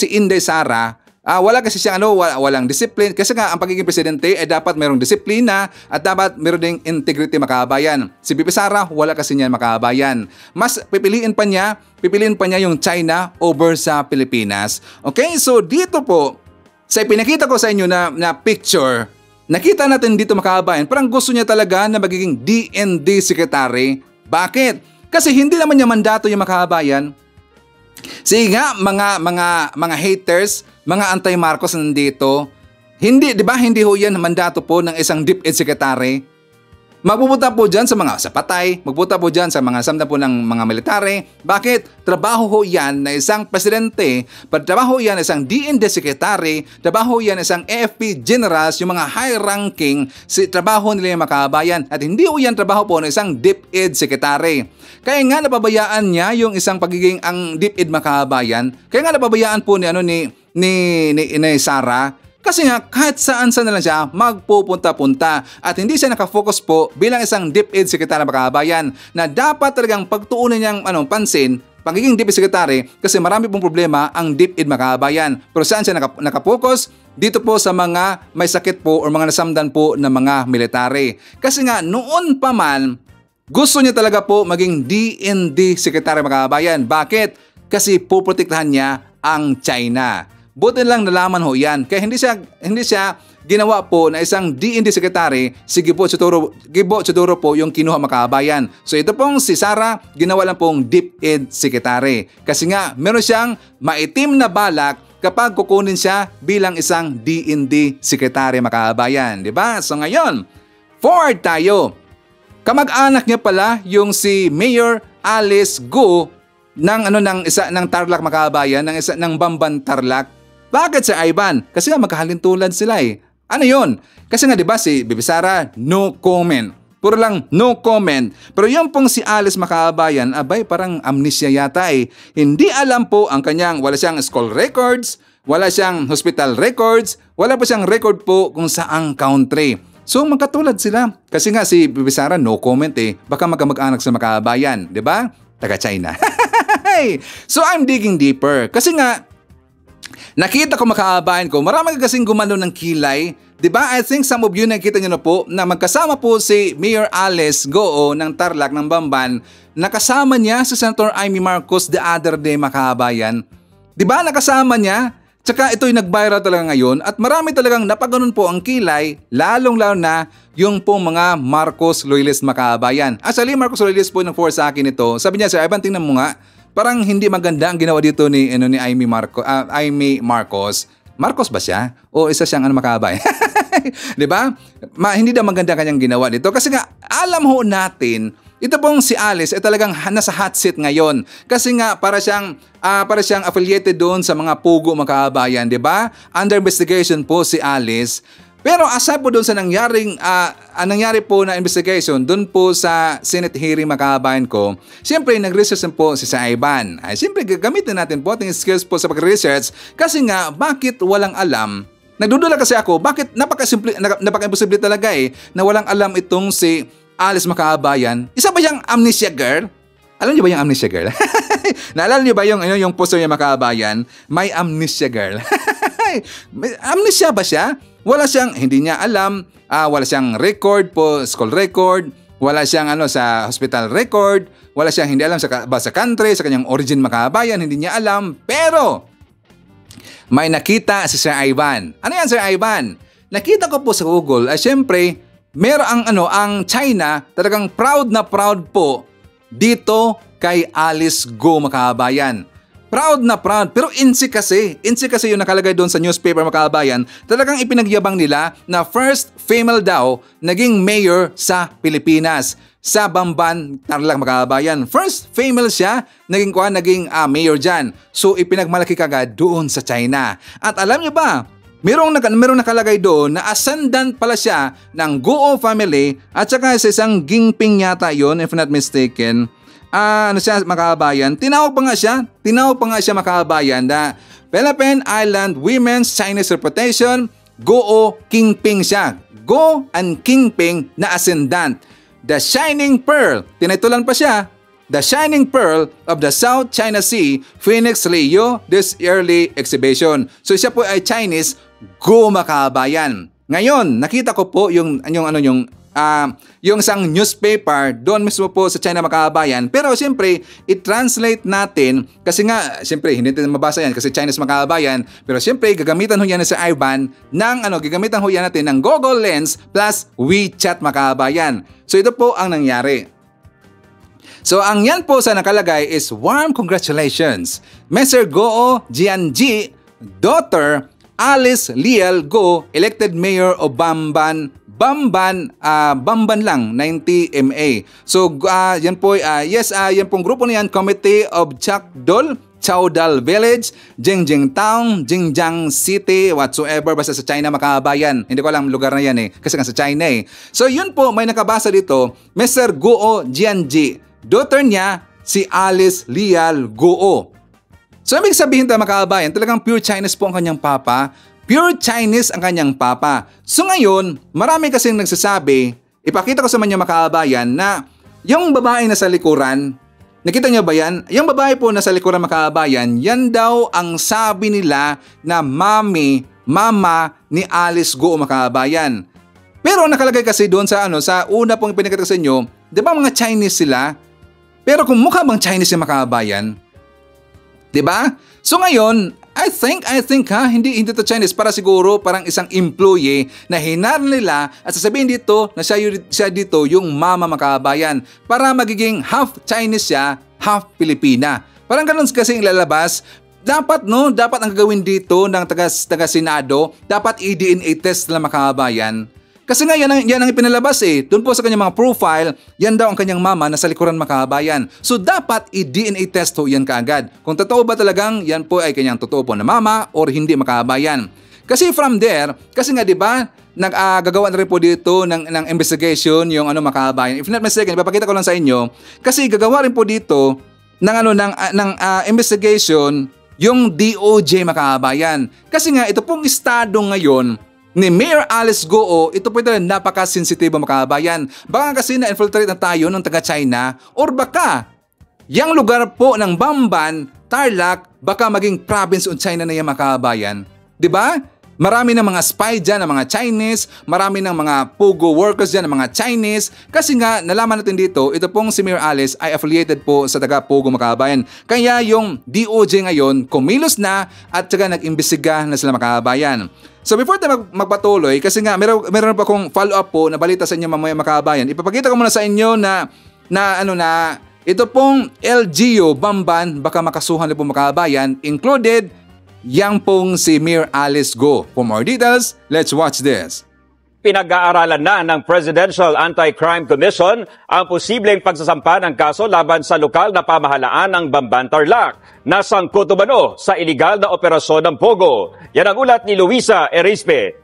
Inday Sara, wala kasi siya walang discipline kasi nga ang pagiging presidente ay dapat mayroong disiplina at dapat mayroong ding integrity makabayan. Si BP Sara wala kasi niyan makabayan. Mas pipiliin pa niya yung China over sa Pilipinas. Okay? So dito po sa pinakita ko sa inyo na picture, nakita natin dito makabayan, parang gusto niya talaga na magiging DND secretary. Bakit? Kasi hindi naman niya mandato yung makabayan. Sige nga, mga haters, mga anti-Marcos nandito, hindi, di ba, hindi ho yan mandato po ng isang DepEd secretary. Magpupunta po dyan sa mga patay, magpupunta po dyan sa mga samda po ng mga military. Bakit? Trabaho ho yan na isang presidente, trabaho yan na isang DND secretary, trabaho yan na isang AFP generals, yung mga high-ranking, trabaho nila yung makabayan. At hindi ho yan trabaho po ng isang DepEd secretary. Kaya nga napabayaan niya yung isang pagiging ang DepEd makabayan. Kaya nga napabayaan po ni Sara Kasi nga, kahit saan-saan na lang siya magpupunta-punta at hindi siya nakafocus po bilang isang DepEd Secretary mga kababayan na dapat talagang pagtuunan niyang pansin pagiging DepEd Secretary kasi marami pong problema ang DepEd mga kababayan. Pero saan siya nakafocus? Dito po sa mga may sakit po o mga nasamdan po na mga military. Kasi nga, noon pa man, gusto niya talaga po maging DND Secretary mga kababayan. Bakit? Kasi puprotektahan niya ang China. Buti lang nalaman ho yan. Kaya hindi siya ginawa po na isang DND Secretary si Gibo Chodoro po yung kinuha mga kababayan. So ito pong si Sara, ginawa lang pong DepEd Secretary. Kasi nga, meron siyang maitim na balak kapag kukunin siya bilang isang DND Secretary mga kababayan. Diba? So ngayon, forward tayo. Kamag-anak niya pala yung si Mayor Alice Go ng Tarlac mga kababayan, ng Bamban Tarlac. Bakit si Ivan? Kasi nga magkahalintulad sila eh. Ano yun? Kasi nga diba si Bibi Sara, no comment. Puro lang no comment. Pero yung pong si Alice makabayan, abay parang amnesia yata eh. Hindi alam po ang kanyang, wala siyang school records, wala siyang hospital records, wala pa siyang record po kung saang country. So magkatulad sila. Kasi nga si Bibi Sara, no comment eh. Baka magkamag-anak sa makabayan. Diba? Taga China. So I'm digging deeper. Kasi nga, nakita ko makaabayan ko, marami kasing gumano ng kilay. Diba? I think some of you nakita nyo na po na magkasama po si Mayor Alice Go ng Tarlac ng Bamban. Nakasama niya si Senator Amy Marcos the other day makaabayan. Diba? Nakasama niya. Tsaka ito'y nag-viral talaga ngayon at marami talagang napaganon po ang kilay, lalong-lalo na yung pong mga Marcos loyalist makaabayan. Actually, Marcos loyalist po nag-forward sa akin ito. Sabi niya, Sir Ivan, tingnan mo nga, parang hindi maganda ang ginawa dito ni Amy Marcos. Marcos ba siya? O isa siyang makabayan? Diba? Hindi daw maganda kanyang ginawa dito. Kasi nga, alam ho natin, ito pong si Alice ay talagang nasa hot seat ngayon. Kasi nga, para siyang affiliated doon sa mga pugo makabayan. Diba? Under investigation po si Alice. Pero aside po doon sa nangyari po na investigation doon po sa Senate hearing makabayan ko, siyempre nag-research po si Ivan. Siyempre gagamitin natin po ating skills po sa pag-research kasi nga bakit walang alam. Nagdudula kasi ako bakit napaka-imposible talaga na walang alam itong si Alice makabayan. Isa ba siyang amnesia girl? Alam niyo ba yung amnesia girl? Naalala niyo ba yung poster niya makabayan? May amnesia girl. Amnesia ba siya? Wala siyang, hindi niya alam, wala siyang record po, school record, wala siyang sa hospital record, wala siyang hindi alam sa country, sa kanyang origin makabayan, hindi niya alam. Pero, may nakita si Sir Ivan. Ano yan, Sir Ivan? Nakita ko po sa Google, syempre, meron ang China, talagang proud na proud po dito kay Alice Go makabayan. Proud na proud. Pero INSI kasi yung nakalagay doon sa newspaper makabayan, talagang ipinagyabang nila na first female daw naging mayor sa Pilipinas. Sa Bamban, Tarlac makabayan. First female siya, naging mayor dyan. So ipinagmalaki kagad doon sa China. At alam niyo ba, merong nakalagay doon na ascendant pala siya ng Guo family at saka sa isang Ginping yata yon if not mistaken. Siya makabayan, tinawag pa nga siya makabayan na Philippine Island Women's Chinese Reputation, Guo Kingping siya. Go and Kingping na ascendant. The Shining Pearl, tinitulan pa siya, The Shining Pearl of the South China Sea, Phoenix Leo, this yearly exhibition. So siya po ay Chinese Go makabayan. Ngayon, nakita ko po yung isang newspaper doon mismo po sa China makabayan. Pero siyempre, i-translate natin kasi nga, siyempre, hindi natin mabasa yan kasi Chinese makabayan. Pero siyempre, gagamitan ho yan sa Ivan gagamitan ho yan natin ng Google Lens plus WeChat makabayan. So ito po ang nangyari. So ang yan po sa nakalagay is warm congratulations. Mr. Guo Jianji, daughter Alice Liel Go, elected mayor of Bamban lang, 90 MA. So, yan po, yan pong grupo na yan, Committee of Chaodal Village, Jingjing Town, Jinjiang City, whatsoever, basta sa China makabayan. Hindi ko alam lugar na yan kasi nga sa China So, yun po, may nakabasa dito, Mr. Guo Jianji. Daughter niya, si Alice Lial Guo. So, ibig sabihin tayo makabayan, talagang pure Chinese po ang kanyang papa. Pure Chinese ang kanyang papa. So ngayon, marami kasing nagsasabi, ipakita ko sa mga makabayan na yung babae na sa likuran, nakita niyo ba yan? Yung babae po na sa likuran makabayan, yan daw ang sabi nila na mama ni Alice Go makabayan. Pero nakalagay kasi doon sa sa una pong pinakita ko sa inyo, 'di ba mga Chinese sila? Pero kung mukha bang Chinese yung makabayan? 'Di ba? So ngayon, I think hindi to Chinese, para siguro parang isang employee na hinar nila at sasabihin dito na siya dito yung mama makabayan para magiging half Chinese siya, half Pilipina. Parang ganun kasi ilalabas. Dapat ang gagawin dito ng taga Senado, dapat i-DNA test na makabayan. Kasi nga yan ang ipinalabas Doon po sa kanyang mga profile, yan daw ang kanyang mama na sa likuran makabayan. So dapat i-DNA test yan kaagad. Kung totoo ba talagang yan po ay kanyang totoo po na mama or hindi makabayan. Kasi from there, kasi nga 'di ba, gagawa na rin po dito ng investigation yung makabayan. If not mistaken, ipapakita ko lang sa inyo, kasi gagawa rin po dito ng investigation yung DOJ makabayan. Kasi nga ito pong estado ngayon ni Mayor Alice Go, ito po talaga napaka-sensitive makabayan. Baka kasi na-infiltrate na tayo ng taga-China, or baka yung lugar po ng Bamban, Tarlac, baka maging province of China na yung makabayan. 'Di ba? Marami ng mga spy dyan, ng mga Chinese, marami ng mga Pogo workers dyan, ng mga Chinese. Kasi nga, nalaman natin dito, ito pong si Mayor Alice ay affiliated po sa taga-Pogo makabayan. Kaya yung DOJ ngayon, kumilos na at saka nag-imbestiga na sila makabayan. So before tayo magpatuloy, kasi nga meron pa akong follow-up po na balita sa inyo mamaya makabayan. Ipapakita ko muna sa inyo na ito pong LGU Bamban, baka makasuhan na po makabayan, included yang pong si Mayor Alice Go. For more details, let's watch this. Pinag-aaralan na ng Presidential Anti-Crime Commission ang posibleng pagsasampa ng kaso laban sa lokal na pamahalaan ng Bamban, Tarlac na sangkot umano sa iligal na operasyon ng Pogo. Yan ang ulat ni Luisa Erispe.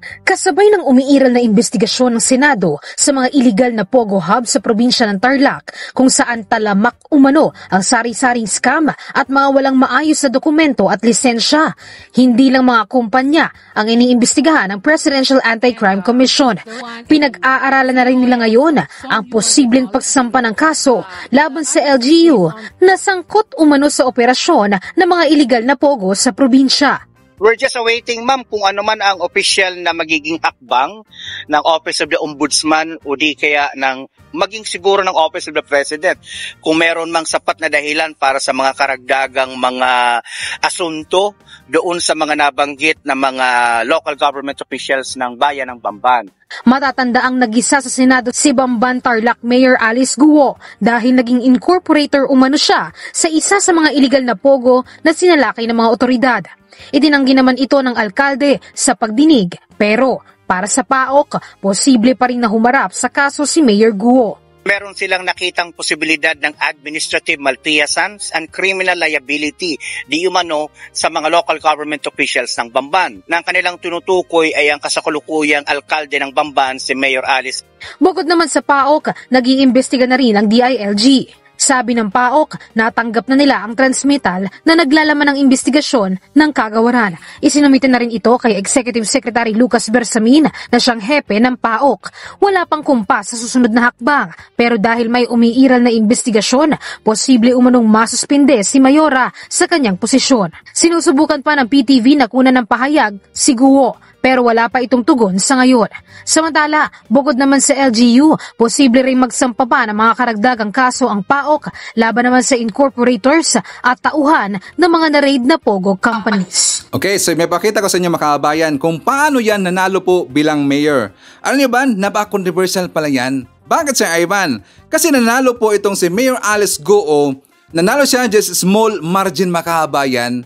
Kasabay ng umiiral na investigasyon ng Senado sa mga iligal na Pogo Hub sa probinsya ng Tarlac, kung saan talamak umano ang sari-saring scam at mga walang maayos na dokumento at lisensya. Hindi lang mga kumpanya ang iniimbestigahan ng Presidential Anti-Crime Commission. Pinag-aaralan na rin nila ngayon ang posibleng pagsampa ng kaso laban sa LGU na sangkot umano sa operasyon ng mga iligal na Pogo sa probinsya. We're just awaiting, ma'am, kung ano man ang official na magiging hakbang ng Office of the Ombudsman o di kaya ng maging siguro ng Office of the President. Kung meron mang sapat na dahilan para sa mga karagdagang mga asunto doon sa mga nabanggit na mga local government officials ng bayan ng Bamban. Matatanda ang nag-isa sa Senado si Bamban Tarlac Mayor Alice Guo dahil naging incorporator umano siya sa isa sa mga iligal na Pogo na sinalakay ng mga otoridad. Itinanggi naman ito ng alkalde sa pagdinig, pero para sa PAOK, posible pa rin na humarap sa kaso si Mayor Guo. Meron silang nakitang posibilidad ng administrative malfeasance and criminal liability di umano sa mga local government officials ng Bamban. Nang kanilang tinutukoy ay ang kasakulukuyang alkalde ng Bamban, si Mayor Alice. Bukod naman sa PAOK, nag-iimbestiga na rin ang DILG. Sabi ng PAOK, natanggap na nila ang transmittal na naglalaman ng investigasyon ng kagawaran. Isinamitin na rin ito kay Executive Secretary Lucas Bersamin na siyang hepe ng PAOK. Wala pang kumpas sa susunod na hakbang, pero dahil may umiiral na investigasyon, posible umanong masuspinde si Mayora sa kanyang posisyon. Sinusubukan pa ng PTV na kunan ng pahayag si Guo, pero wala pa itong tugon sa ngayon. Samantala, bukod naman sa LGU, posible rin magsampa pa ng mga karagdagang kaso ang PAOK laban naman sa incorporators at tauhan ng mga na-raid na Pogo companies. Okay, so may pakita ko sa inyo makabayan kung paano yan nanalo po bilang mayor. Alam niyo ba, napaka-controversial pala yan. Bakit, Sir Ivan? Kasi nanalo po itong si Mayor Alice Go, nanalo siya just small margin makabayan.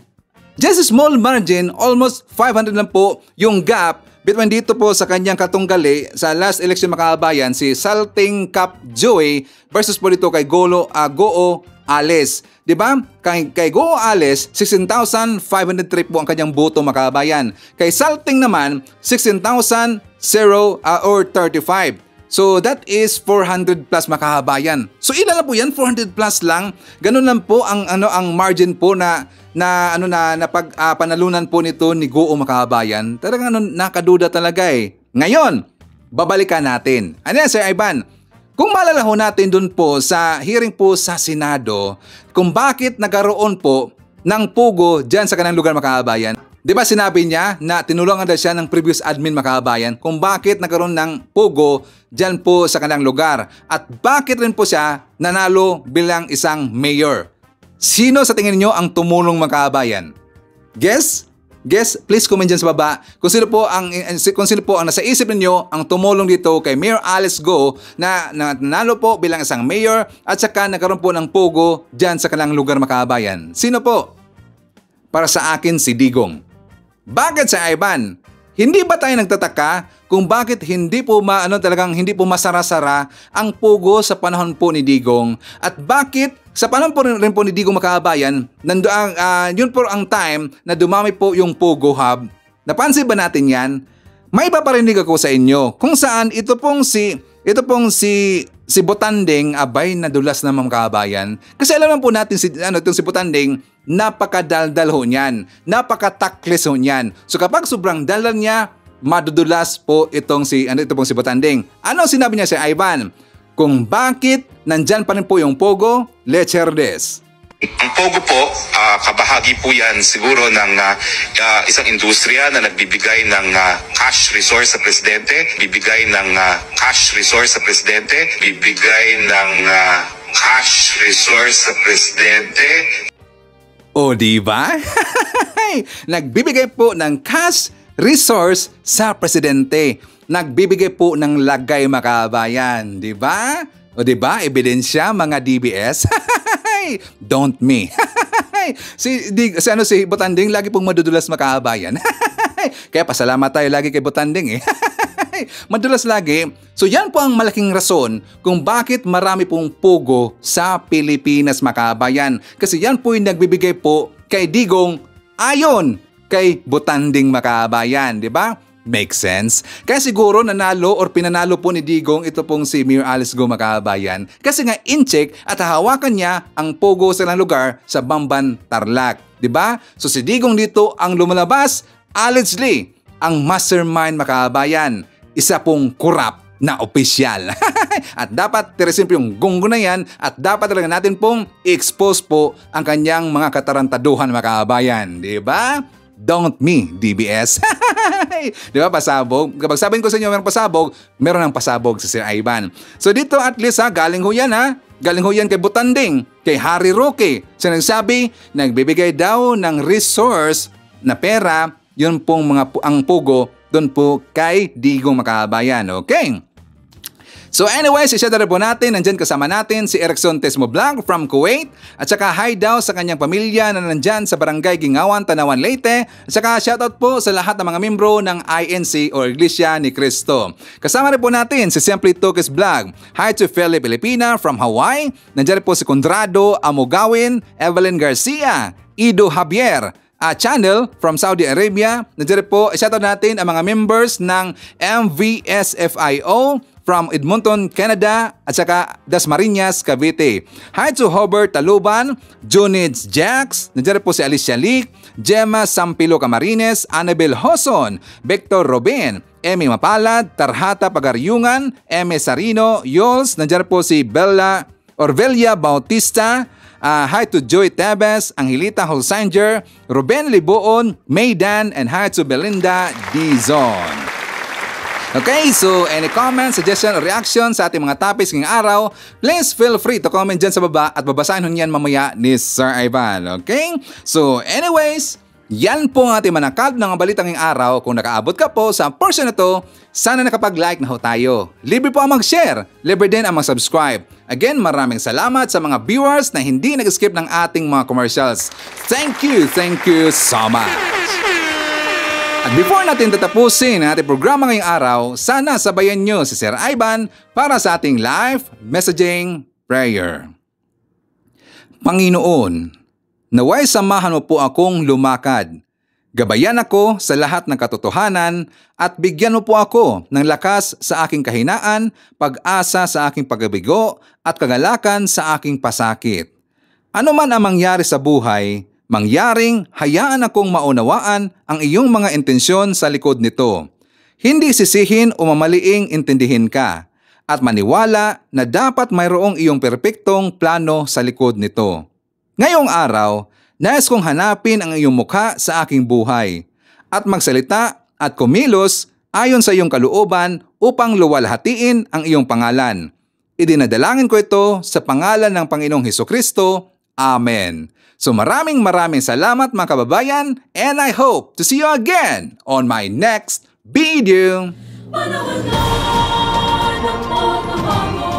Just a small margin, almost 500 lang po yung gap between dito po sa kanyang katunggali sa last election makabayan, si Salting Cap Joey versus po dito kay Goo Alice. Diba? Kay Goo Alice, 16,503 po ang kanyang boto makabayan. Kay Salting naman, 16,035. So that is 400 plus makahabayan. So ilan lang po yan? 400 plus lang. Ganun lang po ang ang margin po na panalunan po nito ni Goo makahabayan. Talagang nakaduda talaga eh. Ngayon, babalikan natin. Ano yan, Sir Ivan? Kung maalala ho natin dun po sa hearing po sa Senado, kung bakit nagkaroon po ng pugo dyan sa kanang lugar makahabayan. Di ba sinabi niya na tinulungan daw siya ng previous admin makahabayan kung bakit nagkaroon ng pugo dyan po sa kanilang lugar at bakit rin po siya nanalo bilang isang mayor. Sino sa tingin niyo ang tumulong makahabayan? Guess? Guess, please comment dyan sa baba kung sino po ang nasa isip niyo ang tumulong dito kay Mayor Alice Go na nanalo po bilang isang mayor at saka nagkaroon po ng pugo dyan sa kanilang lugar makahabayan. Sino po? Para sa akin si Digong. Bakit sa Ivan? Hindi ba tayo nagtataka kung bakit hindi po masara-sara ang pugo sa panahon po ni Digong at bakit sa panahon po rin po ni Digong makahabayan yun po ang time na dumami po yung Pugo Hub. Napansin ba natin yan? May paparinig ako sa inyo kung saan ito pong si Botanding abay nadulas na makahabayan. Kasi alam naman po natin itong si Botanding napakadaldal ho niyan, napakataklis ho niyan. So kapag sobrang daldal niya, madudulas po itong si Botanding. Ano sinabi niya si Ivan? Kung bakit nandyan pa rin po yung Pogo, let's hear this. Ang Pogo po, kabahagi po yan siguro ng isang industriya na nagbibigay ng cash resource sa presidente, bibigay ng cash resource sa presidente, bibigay ng cash resource sa presidente. O diba? Nagbibigay po ng cash resource sa presidente. Nagbibigay po ng lagay makabayan. Diba? O diba? Ebidensya mga DBS. Don't me. si Botanding lagi pong madudulas makabayan. Kaya pasalamat tayo lagi kay Botanding eh. Madulas lagi. So yan po ang malaking rason kung bakit marami pong pugo sa Pilipinas makabayan. Kasi yan po yung nagbibigay po kay Digong ayon kay Botanding makabayan. Diba? Makes sense. Kaya siguro nanalo or pinanalo po ni Digong ito pong si Mayor Alice Go makabayan. Kasi nga in-check at hahawakan niya ang pugo sa ilang lugar sa Bamban, Tarlac. Diba? So si Digong dito ang lumalabas, allegedly, ang mastermind makabayan. Isa pong korap na opisyal. At dapat tirasin po yung gunggo na yan at dapat talaga natin pong i-expose po ang kanyang mga katarantaduhan makabayan. Diba? Don't me, DBS. Diba, pasabog? Kapag sabihin ko sa inyo merong pasabog, meron ng pasabog si Sir Ivan. So dito at least galing ho yan Galing ho yan kay Botanding, kay Harry Roque. Siya nagsabi, nagbibigay daw ng resource na pera, yun pong ang pugo, doon po kay Digong makabayan. Okay? So anyways, i-share po natin, nandyan kasama natin si Erickson Tesmo Blanc from Kuwait at saka hi daw sa kanyang pamilya na nandyan sa Barangay Gingawan, Tanawan, Leyte at saka shoutout po sa lahat ng mga membro ng INC o Iglesia ni Cristo. Kasama rin po natin si Simply Tukis Vlog. Hi to Feli Pilipina from Hawaii. Nandyan po si Condrado Amogawin, Evelyn Garcia, Ido Javier, channel from Saudi Arabia. Nandiyan po, shoutout natin ang mga members ng MVSFIO from Edmonton, Canada at saka Dasmariñas, Cavite. Hi to Hobert Taluban, Junids Jax, nandiyan po si Alicia Leak, Gemma Sampilo Camarines, Annabel Hoson, Victor Robin, Emmy Mapalad, Tarhata Pagaryungan, Eme Sarino, Yols, nandiyan po si Orvelia Bautista. Hi to Joy Tebes, Angelita Holsanger, Ruben Liboon, Maydan, and hi to Belinda Dizon. Okay, so any comments, suggestion, or reaction sa ating mga topics ngayong araw, please feel free to comment dyan sa baba at babasahin ho niyan mamaya ni Sir Ivan. Okay? So anyways, yan po ang ating manakal ng balita ngayong araw. Kung nakaabot ka po sa portion na to, sana nakapag-like na ho tayo. Libre po ang mag-share, libre din ang mag-subscribe. Again, maraming salamat sa mga viewers na hindi nag-skip ng ating mga commercials. Thank you so much. At before natin tatapusin ang ating programa ngayong araw, sana sabayan nyo si Sir Ivan para sa ating live messaging prayer. Panginoon, naway samahan mo po akong lumakad. Gabayan ako sa lahat ng katotohanan at bigyan mo po ako ng lakas sa aking kahinaan, pag-asa sa aking pagkabigo at kagalakan sa aking pasakit. Ano man ang mangyari sa buhay, mangyaring hayaan akong maunawaan ang iyong mga intensyon sa likod nito. Hindi sisihin o mamaliing intindihin ka at maniwala na dapat mayroong iyong perpektong plano sa likod nito. Ngayong araw, nais kong hanapin ang iyong mukha sa aking buhay at magsalita at kumilos ayon sa iyong kalooban upang luwalhatiin ang iyong pangalan. Idinadalangin ko ito sa pangalan ng Panginoong Hesukristo. Amen. So maraming salamat mga kababayan, and I hope to see you again on my next video. Panahon na ng pagbabago,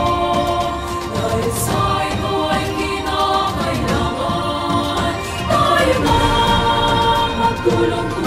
dahil sa ito ay kinakailangan tayo na magtulong.